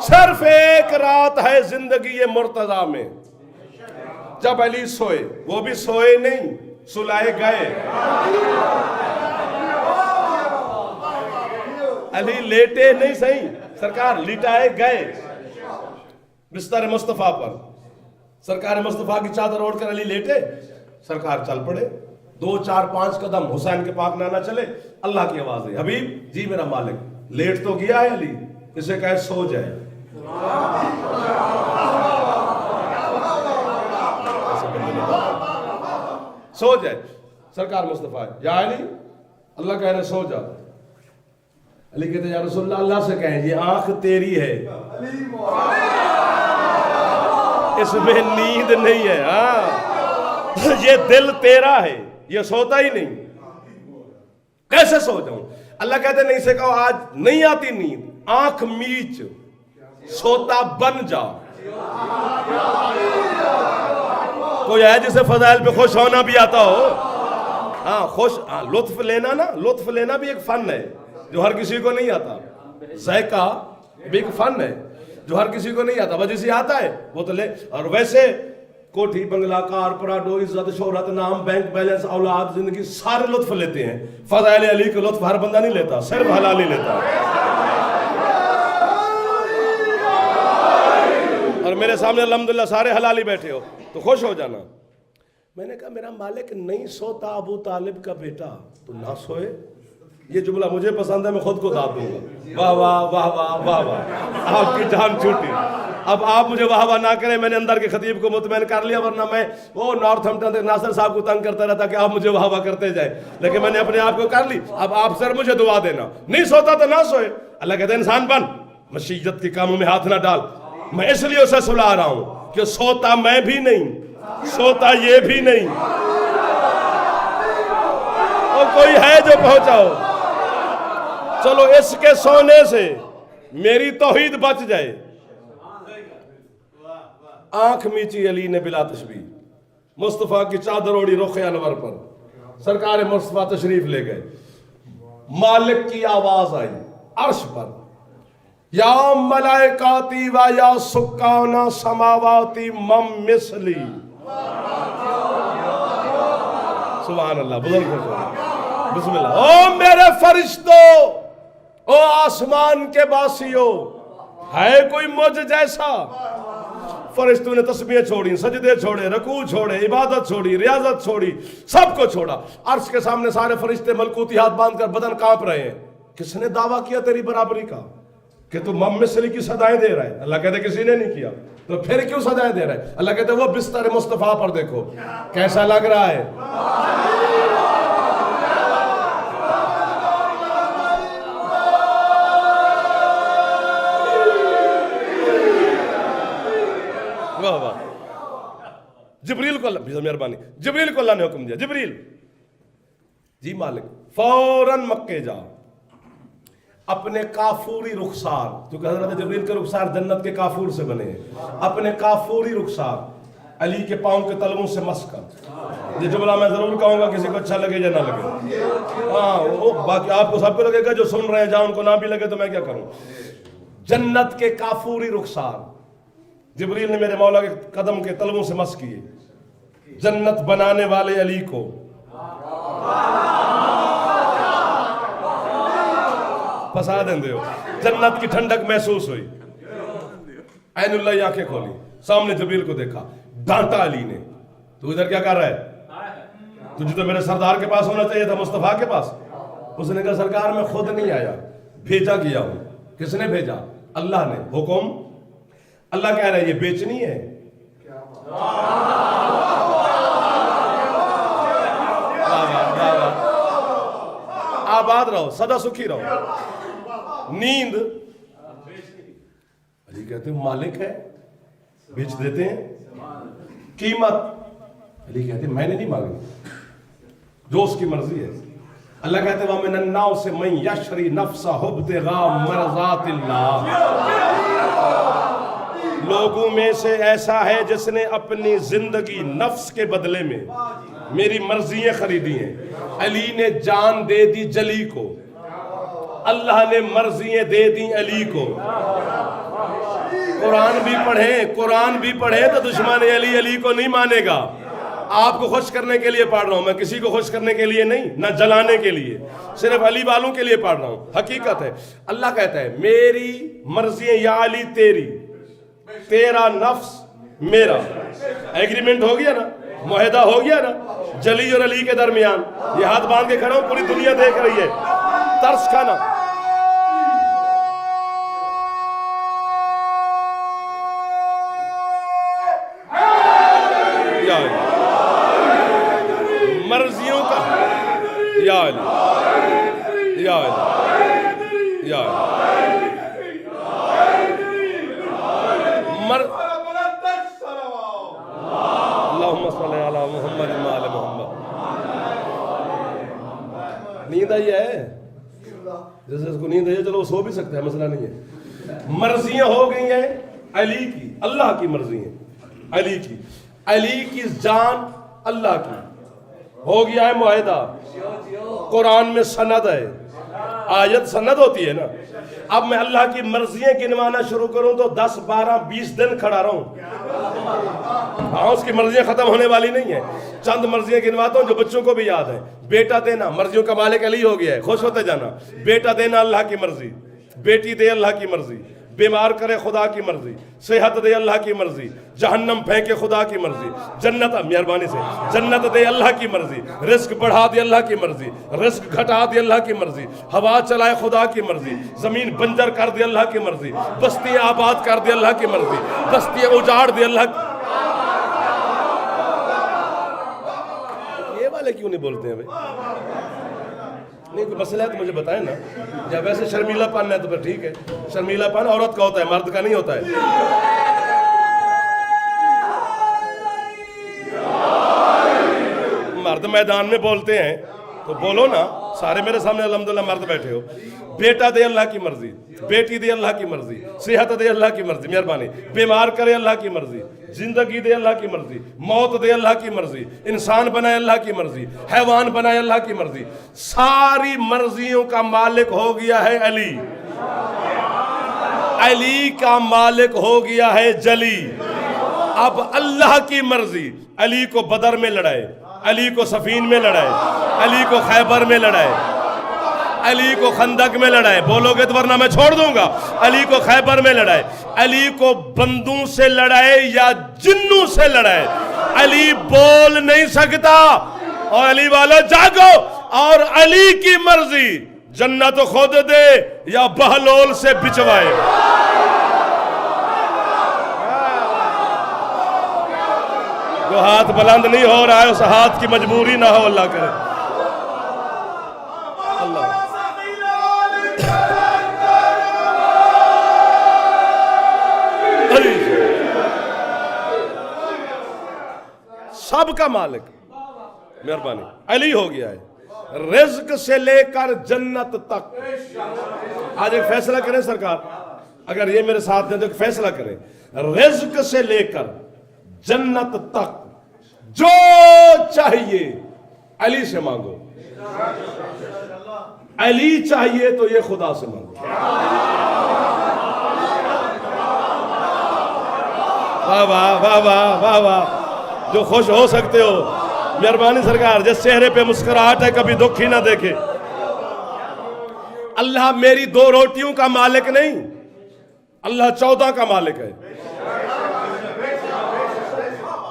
صرف ایک رات ہے زندگی مرتضیٰ میں جب علی سوئے، وہ بھی سوئے نہیں، سلائے گئے. علی لیٹے نہیں صحیح، سرکار لٹائے گئے بستر مصطفیٰ پر. سرکار مصطفیٰ کی چادر اوڑھ کر علی لیٹے، سرکار چل پڑے. 2 4 5 قدم حسین کے پاک نانا چلے. اللہ کی آواز ہے، حبیب جی میرا مالک لیٹ تو گیا ہے علی، اسے کہے سو جائے. سو جائے. سرکار مصطفیٰ یا علی، اللہ کہہ رہے سو جا. علی کہتے ہیں یا رسول اللہ، اللہ سے کہیں یہ آنکھ تیری ہے، اس میں نیند نہیں ہے. ہاں یہ دل تیرا ہے، یہ سوتا ہی نہیں، کیسے سو جاؤں؟ اللہ کہتے نہیں سے کہو آج نہیں آتی نیند، آنکھ میچ سوتا بن جا۔ کوئی ہے جسے فضائل پہ خوش ہونا بھی آتا ہو؟ ہاں لطف لینا نا، لطف لینا بھی ایک فن ہے جو ہر کسی کو نہیں آتا، ذائقہ بھی ایک فن ہے جو ہر کسی کو نہیں آتا، بس جسے آتا ہے وہ تو لے۔ اور ویسے کوٹھی بنگلہ کار پراڈو عزت شہرت نام بینک بیلنس اولاد زندگی سارے لطف لیتے ہیں، فضائل علی کا لطف ہر بندہ نہیں لیتا، صرف حلال ہی لیتا ہے۔ اور میرے سامنے الحمدللہ سارے حلال ہی بیٹھے ہو تو خوش ہو جانا۔ میں نے کہا میرا مالک نہیں سوتا ابو طالب کا بیٹا تو نہ سوئے، یہ جملہ مجھے پسند ہے، میں خود کو داد دوں گا۔ واہ واہ واہ واہ واہ واہ، آپ کی جان چھوٹی۔ اب آپ مجھے واہ واہ نہ کریں، میں نے اندر کے خطیب کو مطمئن کر لیا، ورنہ میں وہ نارتھ ہمپٹن ناصر صاحب کو تنگ کرتا رہتا کہ آپ مجھے واہ واہ کرتے جائیں، لیکن میں نے اپنے آپ کو کر لی۔ اب آپ سر مجھے دعا دینا، نہیں سوتا تو نہ سوئے۔ اللہ کہتے ہیں انسان بن، مشیت کے کاموں میں ہاتھ نہ ڈال۔ میں اس لیے اسے سلا رہا ہوں کہ سوتا میں بھی نہیں، سوتا یہ بھی نہیں، اور کوئی ہے جو پہنچاؤ۔ چلو اس کے سونے سے میری توحید بچ جائے۔ آنکھ میچی علی نے بلا تشبیہ، مصطفیٰ کی چادر اوڑی رخ انور پر، سرکار مصطفیٰ تشریف لے گئے، مالک کی آواز آئی عرش پر، یا ملائکاتی و یا سکان سماواتی مم مثلی۔ سبحان اللہ، بزرگ ہو، بسم اللہ۔ او میرے فرشتوں، او آسمان کے باسیوں، ہے کوئی مجھ جیسا؟ فرشتوں نے تسبیح چھوڑی، سجدے چھوڑے، رکوع چھوڑے، عبادت چھوڑی، ریاضت چھوڑی، سب کو چھوڑا۔ عرش کے سامنے سارے فرشتے ملکوتی ہاتھ باندھ کر بدن کانپ رہے ہیں۔ کس نے دعویٰ کیا تیری برابری کا کہ تو مم مثلی کی صدائیں دے رہا ہے؟ اللہ کہتے کسی نے نہیں کیا، تو پھر کیوں صدائیں دے رہا ہے؟ اللہ کہتے وہ بستر مصطفیٰ پر دیکھو کیسا لگ رہا ہے۔ جبریل کو اللہ مہربانی، جبریل کو اللہ نے حکم دیا، جبریل جی مالک فوراً مکے جا، اپنے کافوری رخسار، کیونکہ حضرت جبریل کے رخسار جنت کے کافور سے بنے ہیں، اپنے کافوری رخسار علی کے پاؤں کے تلووں سے مس کر۔ یہ جملہ میں ضرور کہوں گا، کسی کو اچھا لگے یا نہ لگے، باقی آپ کو سب کو لگے گا، جو سن رہے ہیں جہاں ان کو نہ بھی لگے تو میں کیا کروں۔ جنت کے کافوری رخسار جبریل نے میرے مولا کے قدم کے تلووں سے مس کیے، جنت بنانے والے علی کو پسا دیں ہو، جنت کی ٹھنڈک محسوس ہوئی، عین اللہ آنکھیں کھولی، سامنے جبریل کو دیکھا، ڈانٹا علی نے، تو ادھر کیا کر رہا ہے؟ تجھے تو میرے سردار کے پاس ہونا چاہیے تھا، مصطفیٰ کے پاس۔ اس نے کہا سرکار میں خود نہیں آیا، بھیجا گیا ہوں۔ کس نے بھیجا؟ اللہ نے، حکم۔ اللہ کہہ رہا ہے یہ بیچنی ہے، آباد رہو، سدا سکھی رہو۔ نیند علی کہتے ہیں مالک ہے، بیچ دیتے ہیں۔ قیمت علی کہتے ہیں میں نے نہیں مانگی، جو اس کی مرضی ہے۔ اللہ کہتے ہیں وَمِنَ النَّاسِ مَن يَشْرِي نَفْسَهُ ابْتِغَاءَ مَرْضَاتِ اللَّهِ۔ لوگوں میں سے ایسا ہے جس نے اپنی زندگی نفس کے بدلے میں میری مرضیاں خریدی ہیں۔ علی نے جان دے دی جلی کو، اللہ نے مرضیاں دے دی علی کو۔ قرآن بھی پڑھیں تو دشمن علی کو نہیں مانے گا۔ آپ کو خوش کرنے کے لیے پڑھ رہا ہوں، میں کسی کو خوش کرنے کے لیے نہیں، نہ جلانے کے لیے، صرف علی والوں کے لیے پڑھ رہا ہوں، حقیقت ہے۔ اللہ کہتا ہے میری مرضیاں یا علی تیری، تیرا نفس میرا، ایگریمنٹ ہو گیا نا، معاہدہ ہو گیا نا، جلی اور علی کے درمیان۔ یہ ہاتھ باندھ کے کھڑا ہوں، پوری دنیا دیکھ رہی ہے، ترس کھانا۔ مرضیوں کا یا علی، یا علی، یا علی۔ اللہم صلی علی محمد وآل محمد. نیند آئی ہے؟ جیسے اس کو نیند آئی ہے چلو وہ سو بھی سکتا ہے، مسئلہ نہیں ہے. مرضیاں ہو گئی ہیں علی کی، اللہ کی مرضی ہیں علی کی. علی کی جان اللہ کی. ہو گیا ہے معاہدہ، قرآن میں سند ہے، آیت سند ہوتی ہے نا. اب میں اللہ کی مرضیاں گنوانا شروع کروں تو 10 12 20 دن کھڑا رہوں. ہاں اس کی مرضیاں ختم ہونے والی نہیں ہیں. چند مرضیاں گنواتا ہوں جو بچوں کو بھی یاد ہے. بیٹا دینا، مرضیوں کا مالک علی ہو گیا ہے، خوش ہوتے جانا. بیٹا دینا اللہ کی مرضی، بیٹی دے اللہ کی مرضی، بیمار کرے خدا کی مرضی، صحت دے اللہ کی مرضی، جہنم پھینکے خدا کی مرضی، جنت مہربانی سے جنت دے اللہ کی مرضی، رزق بڑھا دے اللہ کی مرضی، رزق گھٹا دے اللہ کی مرضی، ہوا چلائے خدا کی مرضی، زمین بنجر کر دے اللہ کی مرضی، بستیاں آباد کر دے اللہ کی مرضی، بستیاں اجاڑ دے اللہ کی. یہ والے کیوں نہیں بولتے ہیں بھائی؟ نہیں کوئی مسئلہ ہے تو مجھے بتائیں نا. یا ویسے شرمیلا پن ہے تو پھر ٹھیک ہے. شرمیلا پن عورت کا ہوتا ہے، مرد کا نہیں ہوتا ہے. مرد میدان میں بولتے ہیں تو بولو نا. سارے میرے سامنے الحمدللہ مرد بیٹھے ہو. بیٹا دے اللہ کی مرضی، بیٹی دے اللہ کی مرضی، صحت دے اللہ کی مرضی، مہربانی. بیمار کرے اللہ کی مرضی، زندگی دے اللہ کی مرضی، موت دے اللہ کی مرضی، انسان بنائے اللہ کی مرضی، حیوان بنائے اللہ کی مرضی. ساری مرضیوں کا مالک ہو گیا ہے علی. علی کا مالک ہو گیا ہے جلی. اب اللہ کی مرضی. علی کو بدر میں لڑائے، علی کو صفین میں لڑائے، علی کو خیبر میں لڑائے، علی کو خندق میں لڑائے. بولو گے تو ورنہ میں چھوڑ دوں گا. علی کو خیبر میں لڑائے، علی کو بندوں سے لڑائے یا جنوں سے لڑائے. علی بول نہیں سکتا. اور علی والا جاگو. اور علی کی مرضی جنت خود دے یا بہلول سے بچوائے. جو ہاتھ بلند نہیں ہو رہا ہے اس ہاتھ کی مجبوری نہ ہو. اللہ کرے. اللہ سب کا مالک مہربانی علی ہو گیا ہے. رزق سے لے کر جنت تک. آج ایک فیصلہ کریں سرکار، اگر یہ میرے ساتھ دیں تو ایک فیصلہ کریں. رزق سے لے کر جنت تک جو چاہیے علی سے مانگو. علی چاہیے تو یہ خدا سے مانگو. واہ واہ واہ واہ واہ واہ. جو خوش ہو سکتے ہو مہربانی سرکار. جس چہرے پہ مسکراہٹ ہے کبھی دکھ ہی نہ دیکھے. اللہ میری 2 روٹیوں کا مالک نہیں، اللہ 14 کا مالک ہے.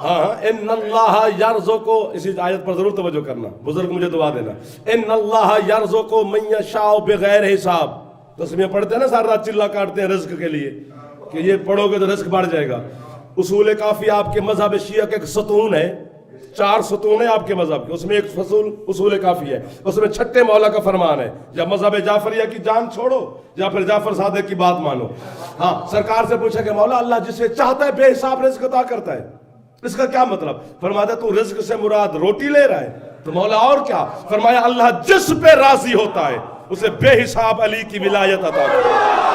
ہاں ان اللہ یرزقو، اسی آیت پر ضرور توجہ کرنا. بزرگ مجھے دعا دینا. ان اللہ یرزقو من یشاء بغیر حساب. تسمیہ پڑھتے ہیں نا ساری رات چلا کاٹتے ہیں رزق کے لیے کہ یہ پڑھو گے تو رزق بڑھ جائے گا. اصول کافی آپ کے مذہب شیعہ کے ایک ستون ہے، 4 ستون ہیں آپ کے مذہب کے. اس میں ایک اصول کافی ہے. اس میں 6 مولا کا فرمان ہے، یا مذہب جعفریہ کی جان چھوڑو یا پھر جعفر صادق کی بات مانو. ہاں سرکار سے پوچھا کہ مولا اللہ جسے چاہتا ہے بے حساب رزق عطا کرتا ہے، اس کا کیا مطلب؟ فرمایا تو رزق سے مراد روٹی لے رہا ہے. تو مولا اور کیا؟ فرمایا اللہ جس پہ راضی ہوتا ہے اسے بے حساب علی کی ولایت عطا کرتا ہے.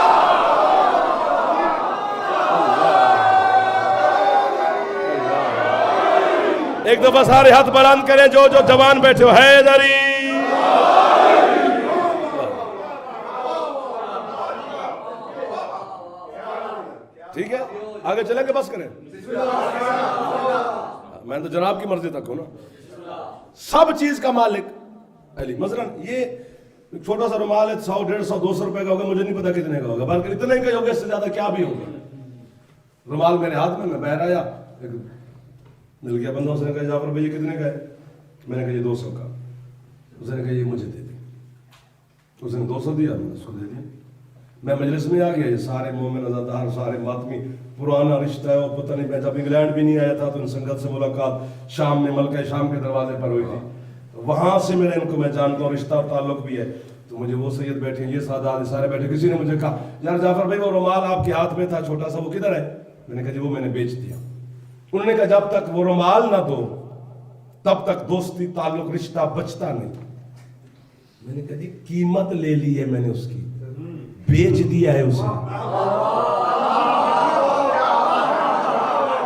ایک دفعہ سارے ہاتھ بلند کریں جو جوان بیٹھے ہو. حیدری. ٹھیک ہے آگے چلیں گے، بس کریں. میں تو جناب کی مرضی تک ہوں نا. سب چیز کا مالک علی. مثلا یہ چھوٹا سا رومال ہے 100 150 200 روپے کا ہوگا، مجھے نہیں پتا کتنے کا ہوگا، بلکہ اتنے کا ہوگا، اس سے زیادہ کیا بھی ہوگا. رومال میرے ہاتھ میں باہر آیا، مل گیا بندہ. اس نے کہا جعفر بھائی یہ کتنے کا ہے؟ میں نے کہا یہ 200 کا. اس نے کہا یہ مجھے دے دی. اس نے 200 دیا، میں نے اس کو دے دیا. میں مجلس میں آ گیا. یہ سارے مومن ازادار، سارے ماتمی، پرانا رشتہ ہے. وہ پتہ نہیں، میں جب انگلینڈ بھی نہیں آیا تھا تو ان سنگت سے ملاقات شام میں ملکہ شام کے دروازے پر ہوئی تھی. وہاں سے میں ان کو میں جانتا ہوں، رشتہ اور تعلق بھی ہے. تو مجھے وہ سید بیٹھے، یہ سادات سارے بیٹھے. کسی نے مجھے کہا یار جعفر بھائی وہ رومال آپ کے ہاتھ میں تھا چھوٹا سا، وہ کدھر ہے؟ میں نے کہا جی وہ میں نے بیچ دیا. انہوں نے کہا جب تک وہ رومال نہ دو تب تک دوستی تعلق رشتہ بچتا نہیں. میں نے کہا جی قیمت لے لی ہے میں نے اس کی, بیچ دیا ہے اسے.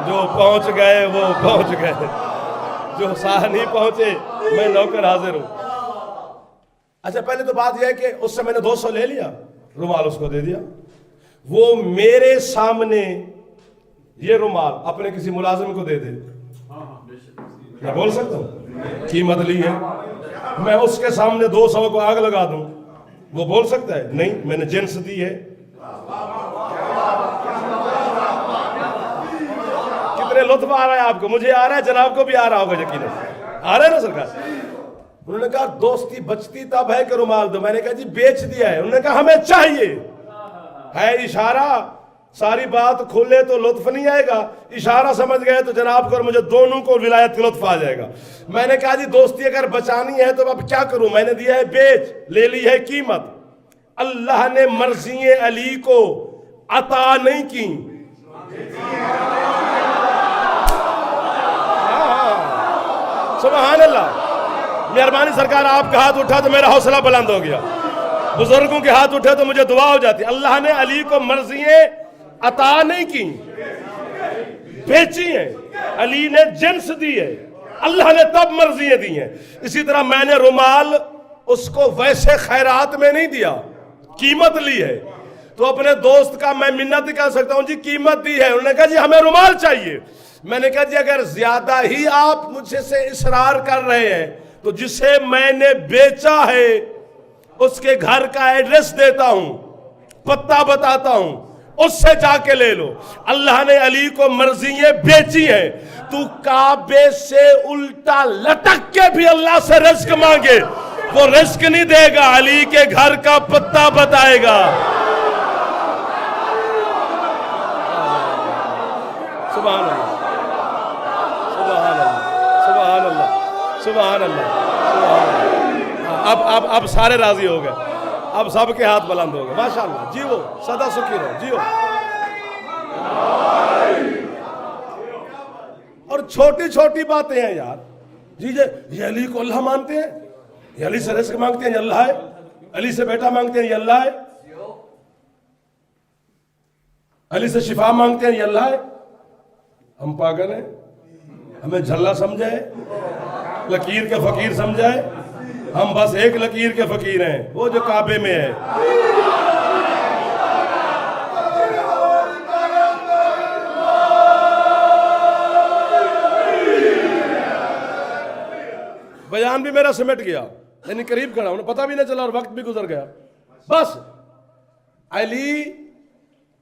جو پہنچ گئے وہ پہنچ گئے, جو ساتھ نہیں پہنچے میں نوکر حاضر ہوں. اچھا پہلے تو بات یہ ہے کہ اس سے میں نے 200 لے لیا, رومال اس کو دے دیا. وہ میرے سامنے یہ رومال اپنے کسی ملازم کو دے دے, میں بول سکتا ہوں قیمت لی ہے. میں اس کے سامنے 200 کو آگ لگا دوں, وہ بول سکتا ہے نہیں میں نے جنس دی ہے. کتنے لطف آ رہا ہے آپ کو, مجھے آ رہا ہے, جناب کو بھی آ رہا ہوگا یقیناً, آ رہا ہے نا سرکار. انہوں نے کہا دوستی بچتی تب ہے کہ رومال دو. میں نے کہا جی بیچ دیا ہے. انہوں نے کہا ہمیں چاہیے. ہے اشارہ, ساری بات کھولے تو لطف نہیں آئے گا, اشارہ سمجھ گئے تو جناب کو اور مجھے دونوں کو ولایت کا لطف آ جائے گا. میں نے کہا جی دوستی اگر بچانی ہے تو اب کیا کروں, میں نے دیا ہے بیچ, لے لی ہے قیمت. اللہ نے مرضی علی کو عطا نہیں کی. سبحان اللہ. مہربانی سرکار, آپ کا ہاتھ اٹھا تو میرا حوصلہ بلند ہو گیا, بزرگوں کے ہاتھ اٹھے تو مجھے دعا ہو جاتی. اللہ نے علی کو مرضییں عطا نہیں کی, بیچی ہیں. علی نے جنس دی ہے, اللہ نے تب مرضییں دی ہیں. اسی طرح میں نے رومال اس کو ویسے خیرات میں نہیں دیا, قیمت لی ہے. تو اپنے دوست کا میں منت کر سکتا ہوں جی قیمت دی ہے. انہوں نے کہا جی ہمیں رومال چاہیے. میں نے کہا جی اگر زیادہ ہی آپ مجھ سے اصرار کر رہے ہیں تو جسے میں نے بیچا ہے اس کے گھر کا ایڈریس دیتا ہوں, پتہ بتاتا ہوں, اس سے جا کے لے لو. اللہ نے علی کو مرضییں بیچی ہیں. تو کعبے سے الٹا لٹک کے بھی اللہ سے رزق مانگے, وہ رزق نہیں دے گا, علی کے گھر کا پتہ بتائے گا. سبحان اللہ, سبحان اللہ, سبحان اللہ, سبحان اللہ. اب سارے راضی ہو گئے, اب سب کے ہاتھ بلند ہو گئے. ماشاءاللہ, جیو سدا سکھی رہو, جیو. اور چھوٹی چھوٹی باتیں ہیں یار. جی یہ علی کو اللہ مانتے ہیں, یہ علی سے رزق مانگتے ہیں, یہ اللہ ہے. علی سے بیٹا مانگتے ہیں, یہ اللہ ہے. علی سے شفا مانگتے ہیں, یہ اللہ ہے. ہم پاگل ہیں, ہمیں جھلا سمجھائے, لکیر کے فقیر سمجھائے. ہم بس ایک لکیر کے فقیر ہیں, وہ جو کعبے میں ہے. بیان بھی میرا سمٹ گیا, یعنی قریب کھڑا ہوں, پتہ بھی نہیں چلا اور وقت بھی گزر گیا. بس علی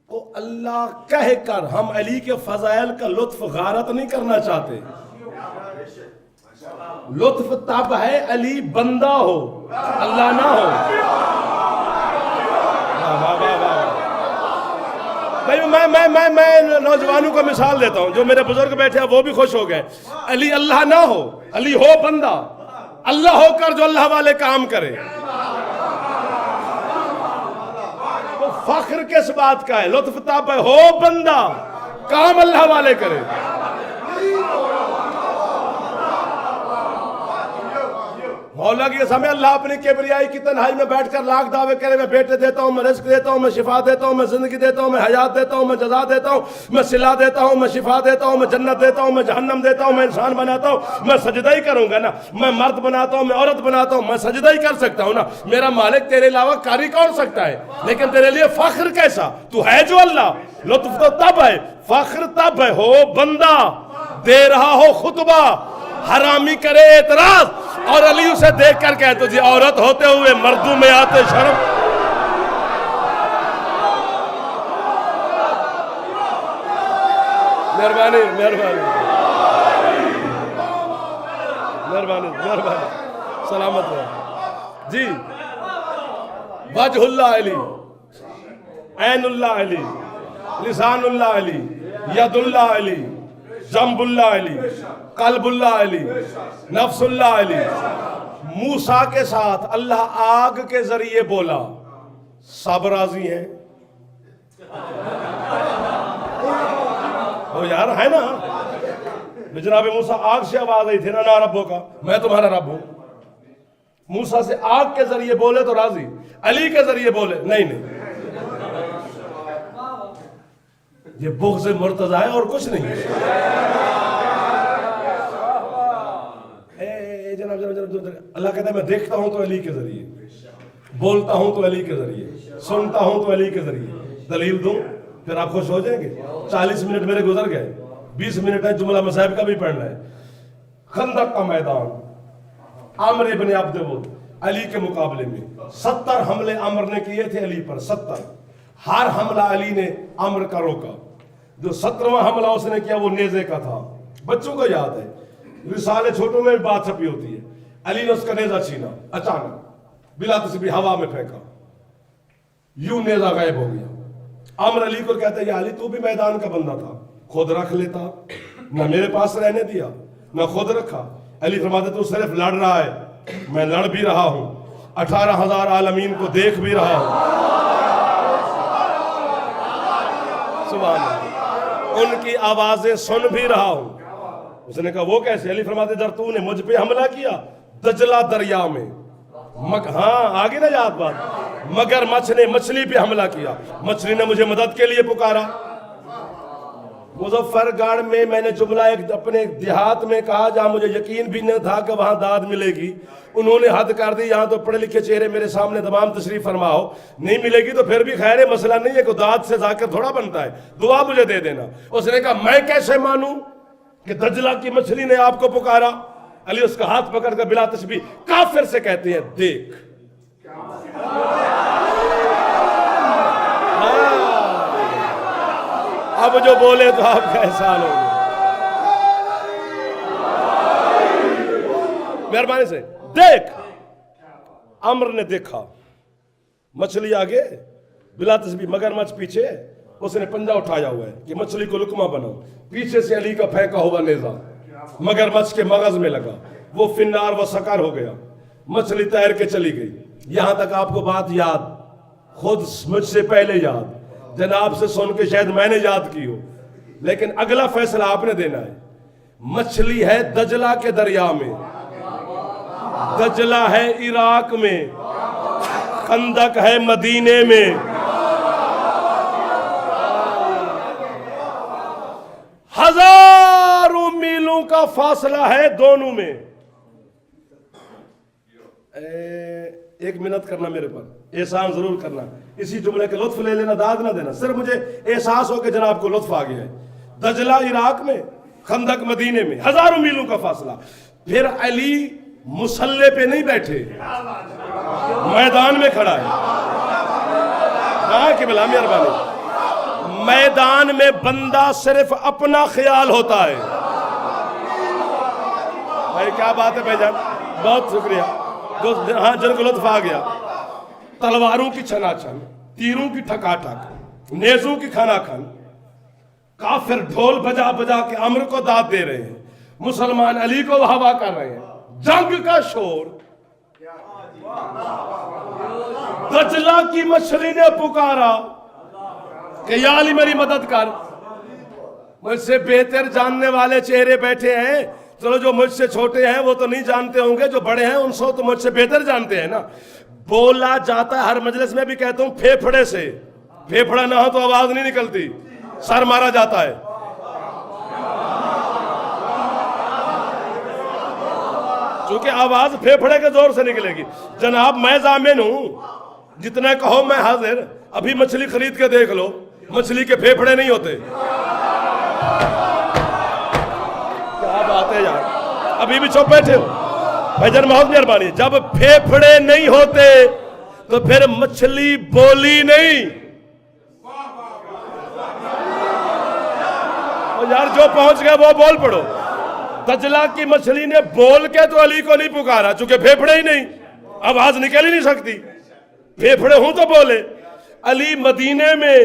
کو اللہ کہہ کر ہم علی کے فضائل کا لطف غارت نہیں کرنا چاہتے. لطف تب ہے علی بندہ ہو, اللہ نہ ہو. میں نوجوانوں کو مثال دیتا ہوں, جو میرے بزرگ بیٹھے ہیں وہ بھی خوش ہو گئے. علی اللہ نہ ہو, علی ہو بندہ, اللہ ہو کر جو اللہ والے کام کرے. وہ فخر کس بات کا ہے, لطف تب ہے ہو بندہ, کام اللہ والے کرے. مولا کی قسم ہے, اللہ اپنی کبریائی کی تنہائی میں بیٹھ کر لاکھ دعوے کرے, میں بیٹے دیتا ہوں, میں رزق دیتا ہوں, میں شفا دیتا ہوں, میں زندگی دیتا ہوں, میں حیات دیتا ہوں, میں جزا دیتا ہوں, میں صلہ دیتا ہوں, میں شفا دیتا ہوں, میں جنت دیتا ہوں, میں جہنم دیتا ہوں, میں انسان بناتا ہوں. میں سجدہ ہی کروں گا نا, میں مرد بناتا ہوں, میں عورت بناتا ہوں, میں سجدہ ہی کر سکتا ہوں نا. میرا مالک تیرے علاوہ کاری کون سکتا ہے, لیکن تیرے لیے فخر کیسا, تو ہے جو اللہ. لطف تو تب ہے, فخر تب ہے ہو بندہ, دے رہا ہو خطبہ, حرامی کرے اعتراض, اور علی اسے دیکھ کر کہتے جی عورت ہوتے ہوئے مردوں میں آتے شرم. مہربانی مہربانی مہربانی مہربانی, سلامت رہے جی. وجہ اللہ علی, عین اللہ علی, لسان اللہ علی, ید اللہ علی, جنب اللہ علی, قلب اللہ علی, نفس اللہ علی. موسیٰ کے ساتھ اللہ آگ کے ذریعے بولا, سب راضی ہیں. وہ یار ہے نا, جناب موسیٰ آگ سے آواز آئی تھی نا ربوں کا، میں تمہارا رب ہوں. موسیٰ سے آگ کے ذریعے بولے تو راضی، علی کے ذریعے بولے نہیں. یہ بغض مرتضی ہے اور کچھ نہیں. جناب اللہ کہتا ہے میں دیکھتا ہوں تو علی کے ذریعے، بولتا ہوں تو علی کے ذریعے، سنتا ہوں تو علی کے ذریعے. دلیل دوں پھر آپ خوش ہو جائیں گے. 40 منٹ میرے گزر گئے، 20 منٹ ہے جملہ مصائب کا بھی پڑھنا ہے. خندق کا میدان، عامر ابن عبد ود علی کے مقابلے میں 70 حملے عامر نے کیے تھے علی پر. 70 ہر حملہ علی نے عامر کا روکا. جو 17واں حملہ اس نے کیا وہ نیزے کا تھا. بچوں کو یاد ہے، رسالے چھوٹوں میں بات چھپی ہوتی ہے. علی نے اس کا نیزہ چھینا، اچانک بلا تسبیح ہوا میں پھینکا، یوں نیزہ غائب ہو گیا. عامر علی کو کہتا ہے یا علی تو بھی میدان کا بندہ تھا، خود رکھ لیتا، نہ میرے پاس رہنے دیا نہ خود رکھا. علی فرماتے تو صرف لڑ رہا ہے، میں لڑ بھی رہا ہوں، 18,000 عالمین کو دیکھ بھی رہا ہوں. سبحان اللہ، ان کی آوازیں سن بھی رہا ہوں. اس نے کہا وہ کیسے؟ علی فرماتے در تو نے مجھ پہ حملہ کیا دجلہ دریا میں. ہاں آگے نہ یاد بات، مگر مچھ نے مچھلی پہ حملہ کیا، مچھلی نے مجھے مدد کے لیے پکارا. مظفر گڑھ میں نے جملہ ایک اپنے دیہات میں کہا جہاں مجھے یقین بھی نہ تھا کہ وہاں داد ملے گی. انہوں نے حد کر دی، یہاں تو پڑھے لکھے چہرے میرے سامنے تمام تشریف فرماؤ، نہیں ملے گی تو پھر بھی خیر ہے، مسئلہ نہیں ہے کہ داد سے ذاکر تھوڑا بنتا ہے، دعا مجھے دے دینا. اس نے کہا میں کیسے مانوں کہ دجلہ کی مچھلی نے آپ کو پکارا؟ علی اس کا ہاتھ پکڑ کر بلا تشبیہ کافر سے کہتے ہیں دیکھ. اب جو بولے تو آپ کا احسان ہوگا. مہربانی سے دیکھ. عمر نے دیکھا مچھلی آگے بلا تسبیح مگرمچھ پیچھے. اس نے پنجہ اٹھایا ہوا ہے کہ مچھلی کو لقمہ بناؤ. پیچھے سے علی کا پھینکا ہوا نیزہ مگرمچھ کے مغز میں لگا، وہ فنار و سکر ہو گیا. مچھلی تیر کے چلی گئی. یہاں تک آپ کو بات یاد، خود مجھ سے پہلے یاد، جناب سے سن کے شاید میں نے یاد کی ہو، لیکن اگلا فیصلہ آپ نے دینا ہے. مچھلی ہے دجلہ کے دریا میں، دجلہ ہے عراق میں، خندق ہے مدینے میں. ہزاروں میلوں کا فاصلہ ہے دونوں میں. ایک منٹ کرنا میرے پر، احسان ضرور کرنا. اسی جملے کے لطف لے لینا، داد نہ دینا، صرف مجھے احساس ہو کہ جناب کو لطف آ گیا ہے. دجلہ عراق میں، خندق مدینے میں، ہزاروں میلوں کا فاصلہ. پھر علی مسلح پہ نہیں بیٹھے، میدان میں کھڑا ہے. ہاں کہ بلا مہربانی، میدان میں بندہ صرف اپنا خیال ہوتا ہے. بھائی کیا بات ہے بھائی جان، بہت شکریہ. ہاں جن کو لطف آ گیا. تلواروں کی چھنا چھن، تیروں کی ٹھکا ٹھک، نیزوں کی کھانا کھن. کافر ڈھول بجا بجا کے عمر کو داد دے رہے ہیں، مسلمان علی کو ہوا کر رہے ہیں. جنگ کا شور. دجلہ کی مچھلی نے پکارا کہ یا علی میری مدد کر. مجھ سے بہتر جاننے والے چہرے بیٹھے ہیں، چلو جو مجھ سے چھوٹے ہیں وہ تو نہیں جانتے ہوں گے، جو بڑے ہیں ان سے تو مجھ سے بہتر جانتے ہیں نا. بولا جاتا ہے ہر مجلس میں بھی کہتا ہوں پھیپھڑے سے، پھیپھڑا نہ ہو تو آواز نہیں نکلتی، سر مارا جاتا ہے. چونکہ آواز پھیپھڑے کے زور سے نکلے گی. جناب میں ضامن ہوں، جتنا کہو میں حاضر. ابھی مچھلی خرید کے دیکھ لو، مچھلی کے پھیپھڑے نہیں ہوتے. کیا بات ہے یار، ابھی بھی چپ بیٹھے ہو. بھائی جان بہت مہربانی. جب پھیپھڑے نہیں ہوتے تو پھر مچھلی بولی نہیں. یار جو پہنچ گئے وہ بول پڑو. دجلہ کی مچھلی نے بول کے تو علی کو نہیں پکارا، چونکہ پھیپھڑے ہی نہیں، آواز نکل ہی نہیں سکتی. پھیپھڑے ہوں تو بولے. علی مدینے میں،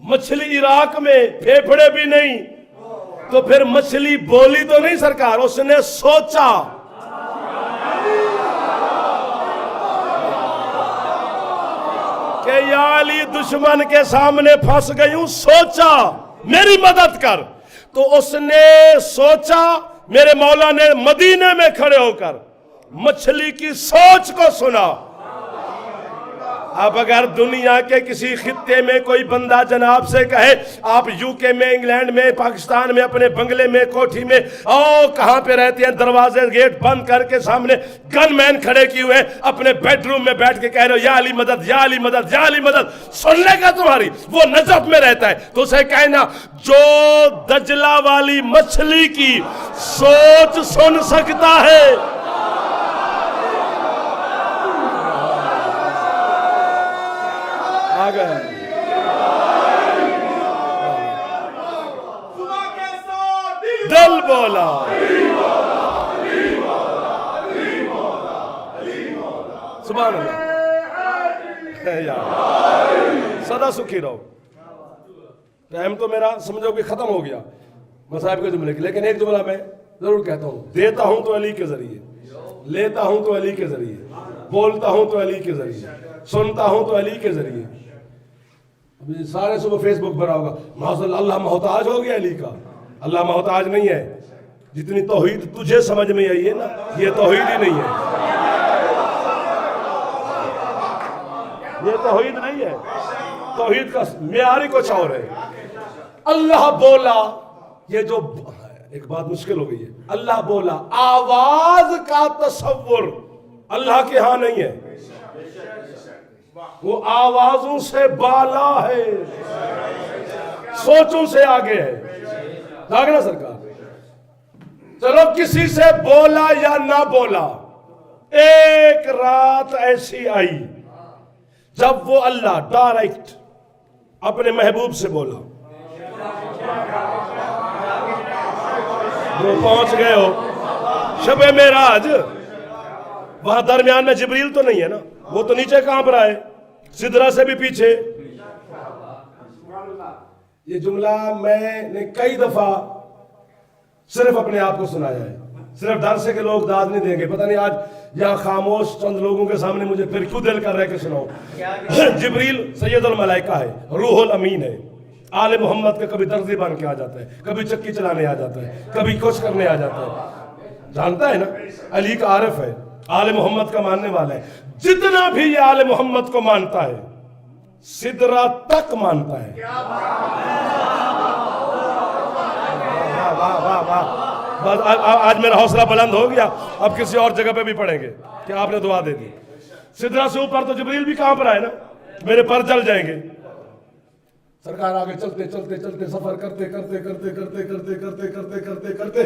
مچھلی عراق میں، پھیپھڑے بھی نہیں، تو پھر مچھلی بولی تو نہیں سرکار. اس نے سوچا. کہ یا علی دشمن کے سامنے پھنس گئی ہوں، سوچا میری مدد کر. تو اس نے سوچا، میرے مولا نے مدینے میں کھڑے ہو کر مچھلی کی سوچ کو سنا۔ اب اگر دنیا کے کسی خطے میں کوئی بندہ جناب سے کہے، آپ یو کے میں، انگلینڈ میں، پاکستان میں، اپنے بنگلے میں، کوٹھی میں، کہاں پہ رہتے ہیں، دروازے گیٹ بند کر کے سامنے گن مین کھڑے کیے ہوئے، اپنے بیڈ روم میں بیٹھ کے کہہ رہے ہو یا علی مدد، یا علی مدد، یا علی مدد، سن لے گا تمہاری؟ وہ نجف میں رہتا ہے۔ تو اسے کہنا جو دجلہ والی مچھلی کی سوچ سن سکتا ہے، دل بولا، سبحان اللہ، سدا سکھی رہو۔ ٹائم تو میرا سمجھو کہ ختم ہو گیا مصاحب کے جملے کی، لیکن ایک جملہ میں ضرور کہتا ہوں، دیتا ہوں تو علی کے ذریعے، لیتا ہوں تو علی کے ذریعے، بولتا ہوں تو علی کے ذریعے، سنتا ہوں تو علی کے ذریعے۔ سارے صبح فیس بک بھرا ہوگا، معاذ اللہ محتاج ہو گیا علی کا۔ اللہ محتاج نہیں ہے، جتنی توحید تجھے سمجھ میں آئی ہے نا، یہ توحید ہی نہیں ہے، یہ توحید نہیں ہے، توحید کا معیار ہی کچھ اور ہے۔ اللہ بولا، یہ جو ایک بات مشکل ہو گئی ہے، اللہ بولا، آواز کا تصور اللہ کے ہاں نہیں ہے، وہ آوازوں سے بالا ہے، سوچوں سے آگے ہے۔ نا سرکار، چلو کسی سے بولا یا نہ بولا، ایک رات ایسی آئی جب وہ اللہ ڈائریکٹ اپنے محبوب سے بولا۔ وہ پہنچ گئے ہو شب معراج، وہاں درمیان میں جبریل تو نہیں ہے نا، وہ تو نیچے کانپ رہا ہے، سدرہ سے بھی پیچھے۔ یہ جملہ میں نے کئی دفعہ صرف اپنے آپ کو سنایا ہے، صرف ڈر سے کہ لوگ داد نہیں دیں گے، پتہ نہیں آج یہاں خاموش چند لوگوں کے سامنے مجھے پھر کیوں دل کر رہے کہ سناؤ۔ جبریل سید الملائکہ ہے، روح الامین ہے، آل محمد کا کبھی درزی بن کے آ جاتا ہے، کبھی چکی چلانے آ جاتا ہے، کبھی کچھ کرنے آ جاتا ہے، جانتا ہے نا، علی کا عارف ہے، آل محمد کا ماننے والا ہے، جتنا بھی یہ آل محمد کو مانتا ہے سدرہ تک مانتا ہے۔ آج میرا حوصلہ بلند ہو گیا، اب کسی اور جگہ پہ بھی پڑھیں گے کہ آپ نے دعا دے دی۔ سدرہ سے اوپر تو جبریل بھی کہاں پر آئے نا، میرے پر جل جائیں گے۔ سرکار آگے چلتے چلتے چلتے سفر کرتے کرتے کرتے کرتے کرتے کرتے کرتے کرتے کرتے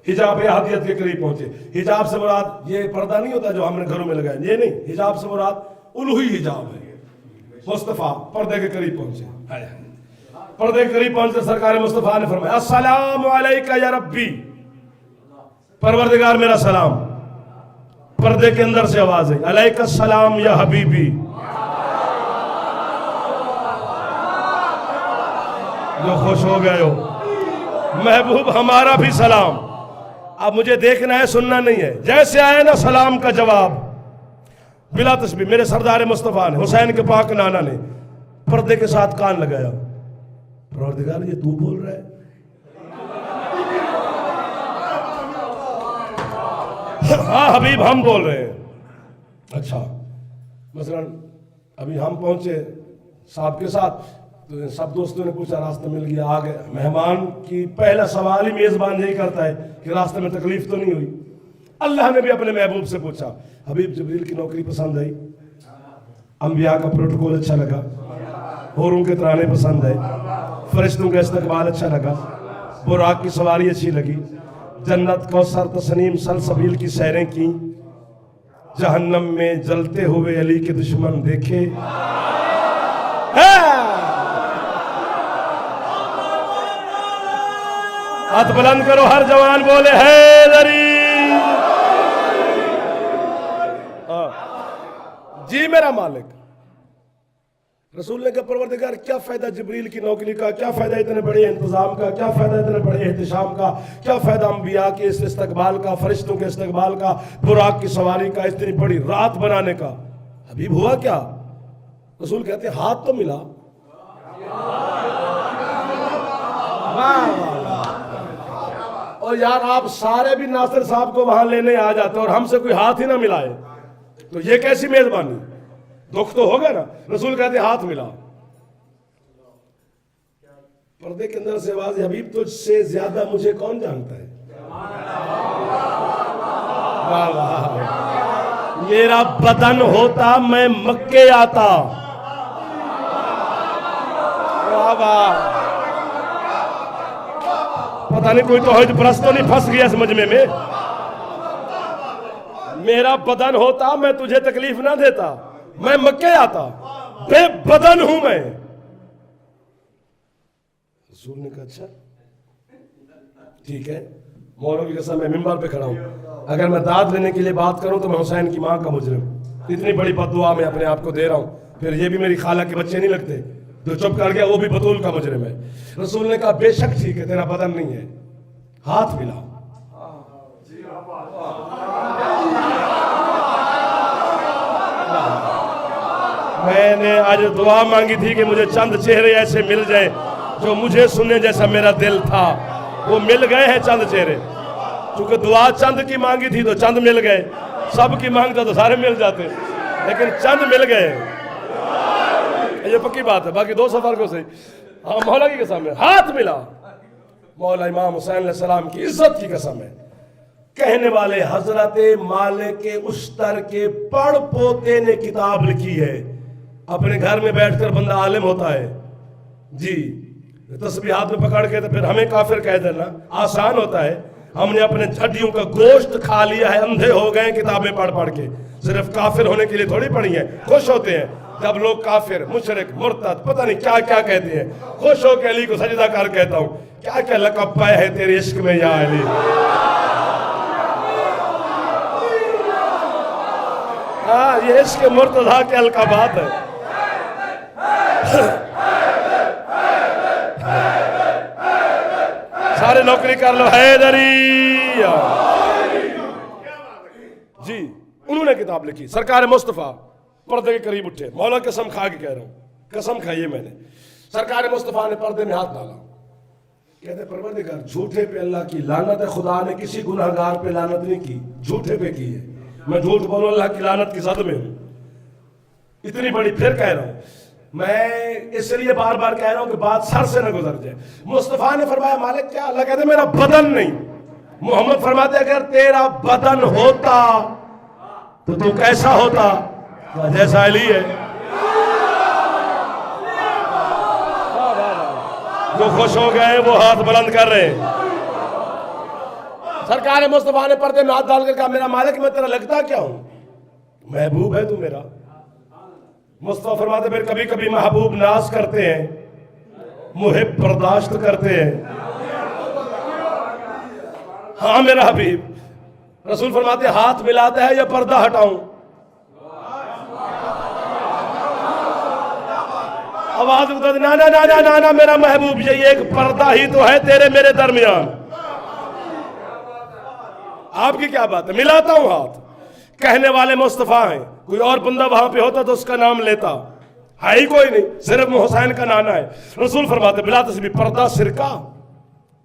حجاب احادیت کے قریب پہنچے۔ حجاب سے مراد یہ پردہ نہیں ہوتا جو ہم نے گھروں میں لگایا، یہ نہیں، حجاب سے مراد الوہی حجاب ہے۔ مصطفیٰ پردے کے قریب پہنچے، پردے کے قریب پہنچے، سرکار مصطفیٰ نے فرمایا السلام علیکہ یا ربی، پروردگار میرا سلام۔ پردے کے اندر سے آواز ہے علیکہ السلام یا حبیبی، جو خوش ہو گئے ہو محبوب ہمارا بھی سلام۔ اب مجھے دیکھنا ہے، سننا نہیں ہے، جیسے آئے نا سلام کا جواب بلا تسبیح، میرے سردار مصطفیٰ نے، حسین کے پاک نانا نے پردے کے ساتھ کان لگایا، پروردگار یہ تو بول رہا ہے؟ ہاں حبیب ہم بول رہے ہیں۔ اچھا، مثلا ابھی ہم پہنچے صاحب کے ساتھ، تو سب دوستوں نے پوچھا راستہ مل گیا، آ گئے۔ مہمان کی پہلا سوال ہی میزبان یہی کرتا ہے کہ راستے میں تکلیف تو نہیں ہوئی؟ اللہ نے بھی اپنے محبوب سے پوچھا، حبیب جبریل کی نوکری پسند آئی؟ انبیاء کا پروٹوکول اچھا لگا؟ حوروں کے ترانے پسند آئے؟ فرشتوں کا استقبال اچھا لگا؟ براق کی سواری اچھی لگی؟ جنت کوثر تسنیم سلسبیل کی سیریں کی؟ جہنم میں جلتے ہوئے علی کے دشمن دیکھے؟ ہاتھ بلند کرو، ہر جوان بولے حیدری۔ جی میرا مالک۔ رسول نے کہا پروردگار کیا فائدہ جبریل کی نوکری کا، کیا فائدہ اتنے بڑے انتظام کا، کیا فائدہ اتنے بڑے احتشام کا، کیا فائدہ انبیاء کے اس استقبال کا، فرشتوں کے استقبال کا، براق کی سواری کا، اتنی بڑی رات بنانے کا؟ حبیب ہوا کیا؟ رسول کہتے ہیں ہاتھ تو ملا۔ واہ واہ اور یار آپ سارے بھی ناصر صاحب کو وہاں لینے آ جاتے اور ہم سے کوئی ہاتھ ہی نہ ملائے تو یہ کیسی میزبانی؟ دکھ تو ہوگا نا. رسول کہتے ہاتھ ملا. پردے کے اندر سے آواز حبیب تجھ سے زیادہ مجھے کون جانتا ہے. واہ واہ. میرا بدن ہوتا میں مکے آتا. واہ واہ. پتہ نہیں کوئی توحید پرست تو نہیں پھنس گیا اس مجمع میں. میرا بدن ہوتا میں تجھے تکلیف نہ دیتا. میں مکے آتا. بے بدن ہوں میں. رسول نے کہا اچھا ٹھیک ہے. مولوی کی قسم میں ممبر پہ کھڑا ہوں. اگر میں داد لینے کے لیے بات کروں تو میں حسین کی ماں کا مجرم. اتنی بڑی بددعا میں اپنے آپ کو دے رہا ہوں. پھر یہ بھی میری خالہ کے بچے نہیں لگتے. جو چپ کر گیا وہ بھی بطول کا مجرم ہے. رسول نے کہا بے شک ٹھیک ہے تیرا بدن نہیں ہے. ہاتھ ملا. میں نے آج دعا مانگی تھی کہ مجھے چند چہرے ایسے مل جائیں جو مجھے سننے جیسا میرا دل تھا. وہ مل گئے ہیں چند چہرے. چونکہ دعا چند کی مانگی تھی تو چند مل گئے. سب کی مانگتا تو سارے مل جاتے لیکن چند مل گئے. یہ پکی بات ہے. باقی دو سفر کو صحیح. ہاں مولا کی قسم ہے ہاتھ ملا. مولا امام حسین علیہ السلام کی عزت کی قسم ہے. کہنے والے حضرت مالک اشتر کے پڑ پوتے نے کتاب لکھی ہے. اپنے گھر میں بیٹھ کر بندہ عالم ہوتا ہے جی. تسبیح ہاتھ میں پکڑ کے تو پھر ہمیں کافر کہہ دینا آسان ہوتا ہے. ہم نے اپنے ہڈیوں کا گوشت کھا لیا ہے. اندھے ہو گئے کتابیں پڑھ پڑھ کے. صرف کافر ہونے کے لیے تھوڑی پڑھی ہیں. خوش ہوتے ہیں جب لوگ کافر مشرک مرتد پتہ نہیں کیا کیا کہتے ہیں. خوش ہو کے علی کو سجدہ کر کہتا ہوں کیا کیا لقب پائے ہے تیرے عشق میں یا علی. ہاں یہ عشق مرتضیٰ کے القابات ہے. سارے نوکری کر لو حیدری جی. انہوں نے کتاب لکھی. سرکار مصطفیٰ پردے کے قریب اٹھے. مولا قسم کھا کے کہہ رہا ہوں قسم کھائیے میں نے. سرکار مصطفیٰ نے پردے میں ہاتھ ڈالا. کہتے پروردگار جھوٹے پہ اللہ کی لعنت ہے. خدا نے کسی گناہگار پہ لعنت نہیں کی جھوٹے پہ کی ہے. میں جھوٹ بولوں اللہ کی لعنت کی زد میں ہوں. اتنی بڑی پھر کہہ رہا ہوں. میں اس لیے بار بار کہہ رہا ہوں کہ بات سر سے نہ گزر جائے. مصطفیٰ نے فرمایا مالک کیا؟ اللہ کہتے میرا بدن نہیں. محمد فرماتے اگر تیرا بدن ہوتا تو تو کیسا ہوتا؟ جیسا علی ہے. جو خوش ہو گئے وہ ہاتھ بلند کر رہے ہیں. سرکار مصطفیٰ نے پردے میں ہاتھ ڈال کر کہا میرا مالک میں تیرا لگتا کیا ہوں؟ محبوب ہے تو میرا. مصطفیٰ فرماتے پھر کبھی کبھی محبوب ناز کرتے ہیں محب برداشت کرتے ہیں. ہاں میرا حبیب. رسول فرماتے ہاتھ ملاتا ہے یا پردہ ہٹاؤں؟ آواز اٹھاتے نا نا نا نا نا میرا محبوب یہ ایک پردہ ہی تو ہے تیرے میرے درمیان. آپ کی کیا بات ہے؟ ملاتا ہوں ہاتھ. کہنے والے مصطفیٰ ہیں. کوئی اور بندہ وہاں پہ ہوتا تو اس کا نام لیتا. ہے ہی کوئی نہیں صرف حسین کا نانا ہے. رسول فرماتے بلا تشبیہ پردہ سرکہ.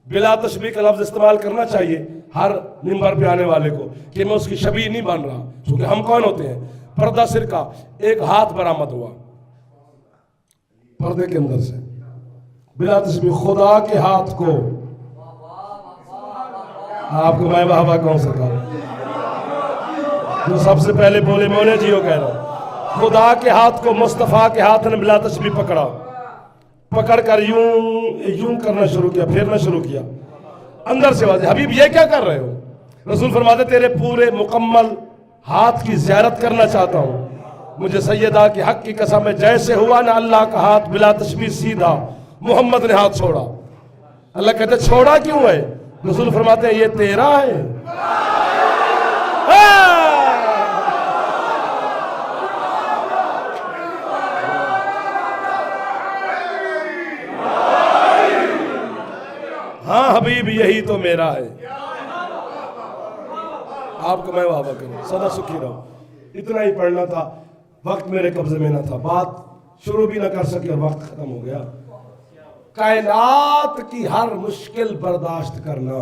بلا تشبیہ کا لفظ استعمال کرنا چاہیے ہر منبر پہ آنے والے کو کہ میں اس کی شبیہ نہیں بن رہا. کیونکہ ہم کون ہوتے ہیں؟ پردہ سرکہ. ایک ہاتھ برآمد ہوا پردے کے اندر سے. بلا تشبیہ خدا کے ہاتھ کو آپ کو میں واہ واہ کہوں سکا جو سب سے پہلے بولے میں انہیں جیو کہہ رہا ہوں. خدا کے ہاتھ کو مصطفیٰ کے ہاتھ نے بلا تشبیہ پکڑا. پکڑ کر یوں کرنا شروع کیا پھیرنا شروع کیا. اندر سے واضح حبیب یہ کیا کر رہے ہو؟ رسول فرماتے تیرے پورے مکمل ہاتھ کی زیارت کرنا چاہتا ہوں. مجھے سیدہ کے حق کی قسم ہے جیسے ہوا نا اللہ کا ہاتھ بلا تشبیہ سیدھا محمد نے ہاتھ چھوڑا. اللہ کہتے چھوڑا کیوں ہے؟ رسول فرماتے ہیں یہ تیرا ہے. ہاں حبیب یہی تو میرا ہے. آپ کو میں واہ واہ کروں سدا سکھی رہو. اتنا ہی پڑھنا تھا. وقت میرے قبضے میں نہ تھا. بات شروع بھی نہ کر سکی اور وقت ختم ہو گیا. کائنات کی ہر مشکل برداشت کرنا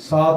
7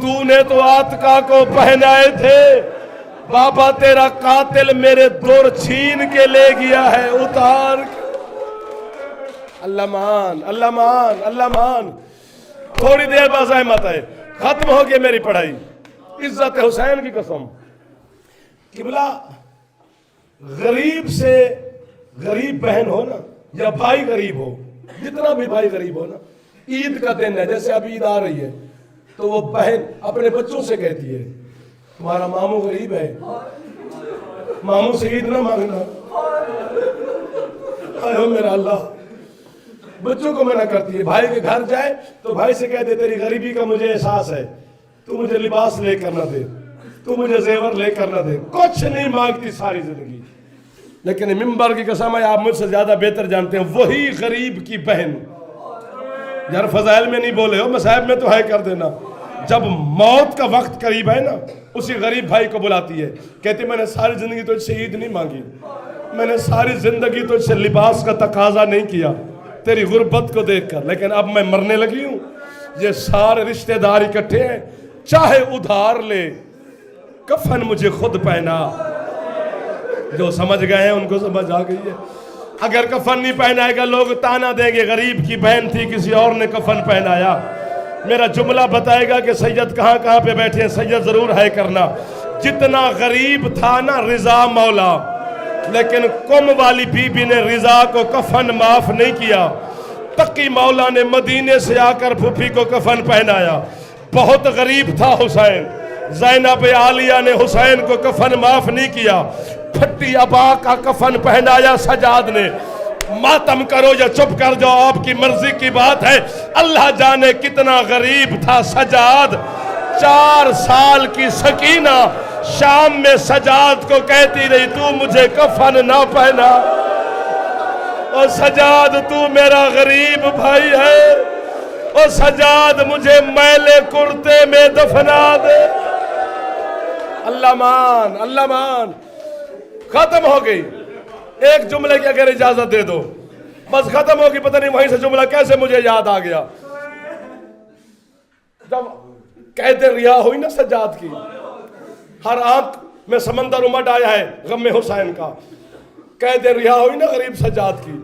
تو نے تو آتکا کو پہنائے تھے، بابا تیرا قاتل میرے دور چھین کے لے گیا ہے اتار کے۔ اللہ مان، اللہ مان، اللہ مان۔ تھوڑی دیر بعد احمد ہے، ختم ہو گئی میری پڑھائی۔ عزت حسین کی قسم، قبلہ غریب سے غریب بہن ہو نا، یا بھائی غریب ہو، جتنا بھی بھائی غریب ہو نا، عید کا دن ہے، جیسے اب عید آ رہی ہے تو وہ بہن اپنے بچوں سے کہتی ہے تمہارا ماموں غریب ہے، ماموں سے عید نہ مانگنا۔ اے میرا اللہ، بچوں کو منع کرتی ہے، بھائی کے گھر جائے تو بھائی سے کہہ دے تیری غریبی کا مجھے احساس ہے، تو مجھے لباس لے کر نہ دے، تو مجھے زیور لے کر نہ دے، کچھ نہیں مانگتی ساری زندگی۔ لیکن ممبر کی قسم ہے، آپ مجھ سے زیادہ بہتر جانتے ہیں، وہی غریب کی بہن، یار فضائل میں نہیں بولے ہو، مصائب میں تو ہے کر دینا، جب موت کا وقت قریب ہے نا، اسی غریب بھائی کو بلاتی ہے، کہتی میں نے ساری زندگی تجھ سے عید نہیں مانگی، میں نے ساری زندگی تجھ سے لباس کا تقاضا نہیں کیا تیری غربت کو دیکھ کر، لیکن اب میں مرنے لگی ہوں، یہ سارے رشتہ دار اکٹھے ہیں، چاہے ادھار لے، کفن مجھے خود پہنا۔ جو سمجھ گئے ہیں ان کو سمجھ آ گئی ہے۔ اگر کفن نہیں پہنائے گا لوگ تانا دیں گے غریب کی بہن تھی کسی اور نے کفن پہنایا۔ میرا جملہ بتائے گا کہ سید کہاں کہاں پہ بیٹھے ہیں، سید ضرور ہے کرنا۔ جتنا غریب تھا نا رضا مولا، لیکن کم والی بی بی نے رضا کو کفن معاف نہیں کیا۔ تقی مولا نے مدینے سے آ کر پھوپھی کو کفن پہنایا۔ بہت غریب تھا حسین، زینب عالیہ نے حسین کو کفن معاف نہیں کیا، پھٹی ابا کا کفن پہنایا سجاد نے۔ ماتم کرو یا چپ کر جاؤ آپ کی مرضی کی بات ہے، اللہ جانے کتنا غریب تھا سجاد۔ 4 سال کی سکینہ شام میں سجاد کو کہتی رہی تو مجھے کفن نہ پہنا، اور سجاد تو میرا غریب بھائی ہے، اور سجاد مجھے میلے کرتے میں دفنا دے۔ اللہ مان، اللہ مان۔ ختم ہو گئی، ایک جملے کی اگر اجازت دے دو بس ختم ہوگی۔ پتہ نہیں وہیں سے جملہ کیسے مجھے یاد آ گیا، جب قید رہا ہوئی نا سجاد کی، ہر آنکھ میں سمندر امٹ آیا ہے غم حسین کا۔ قید رہا ہوئی نا غریب سجاد کی،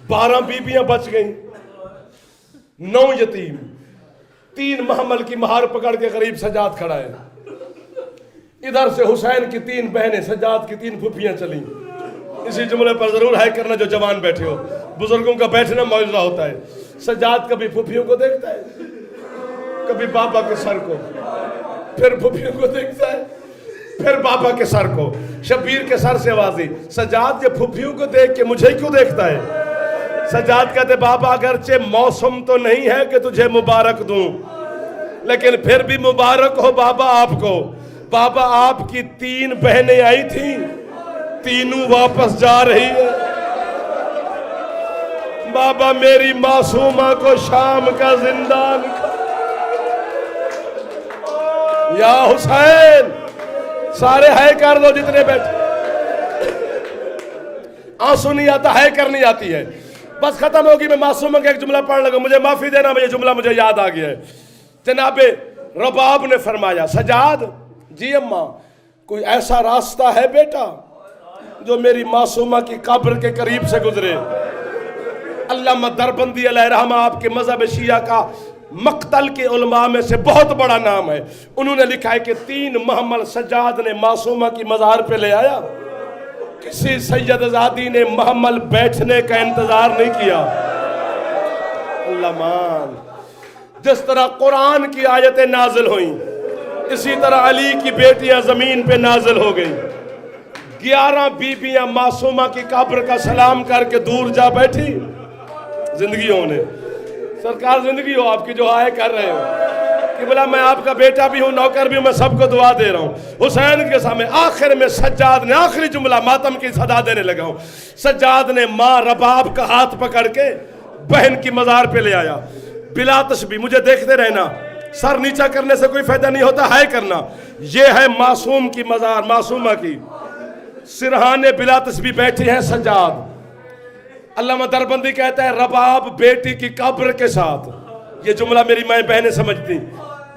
12 بیویاں بچ گئیں، 9 یتیم، 3 محمل کی مہار پکڑ کے غریب سجاد کھڑا ہے۔ ادھر سے حسین کی 3 بہنیں، سجاد کی 3 پھوپھیاں چلیں۔ اسی جملے پر ضرور ہے کرنا جو جوان بیٹھے ہو، بزرگوں کا بیٹھنا معجزہ ہوتا ہے۔ سجاد کبھی پھوپھیوں کو دیکھتا ہے، کبھی بابا کے سر کو، پھر پھوپھیوں کو دیکھتا ہے، پھر بابا کے سر کو۔ شبیر کے سر سے آواز دی، سجاد یہ پھوپھیوں کو دیکھ کے مجھے کیوں دیکھتا ہے؟ سجاد کہتے بابا اگرچہ موسم تو نہیں ہے کہ تجھے مبارک دوں، لیکن پھر بھی مبارک ہو بابا آپ کو۔ بابا آپ کی 3 بہنیں آئی تھیں، تینوں واپس جا رہی ہے۔ بابا میری معصومہ کو شام کا زندان، یا حسین سارے ہے کر دو جتنے بیٹھے، آنسو نہیں آتا ہے کرنی آتی ہے۔ بس ختم ہوگی، میں معصومہ کا ایک جملہ پڑھ لگا، مجھے معافی دینا، یہ جملہ مجھے یاد آ گیا ہے۔ جناب رباب نے فرمایا سجاد جی اماں کوئی ایسا راستہ ہے بیٹا جو میری معصومہ کی قبر کے قریب سے گزرے؟ علامہ دربندی علیہ رحمہ آپ کے مذہب شیعہ کا مقتل کے علماء میں سے بہت بڑا نام ہے۔ انہوں نے لکھا ہے کہ 3 محمل سجاد نے معصومہ کی مزار پہ لے آیا، کسی سید زادی نے محمل بیٹھنے کا انتظار نہیں کیا۔ اللہ مان، جس طرح قرآن کی آیتیں نازل ہوئیں اسی طرح علی کی بیٹیاں زمین پہ نازل ہو گئی۔ 11 بیویاں معصومہ کی قبر کا سلام کر کے دور جا بیٹھی۔ زندگی ہونے سرکار زندگی ہو آپ کی جو آئے کر رہے ہو کہ بلا میں آپ کا بیٹا بھی ہوں، نوکر بھی ہوں، میں سب کو دعا دے رہا ہوں۔ حسین کے سامنے آخر میں سجاد نے آخری جملہ ماتم کی صدا دینے لگا ہوں، سجاد نے ماں رباب کا ہاتھ پکڑ کے بہن کی مزار پہ لے آیا۔ بلا تشبیہ مجھے دیکھتے رہنا، سر نیچا کرنے سے کوئی فائدہ نہیں ہوتا، ہے کرنا۔ یہ ہے معصوم کی مزار، معصومہ کی۔ سرہانے بلا تشبیہ بیٹھے ہیں سجاد۔ علامہ دربندی کہتا ہے رباب بیٹی کی قبر کے ساتھ، یہ جملہ میری مائیں بہنیں سمجھتی،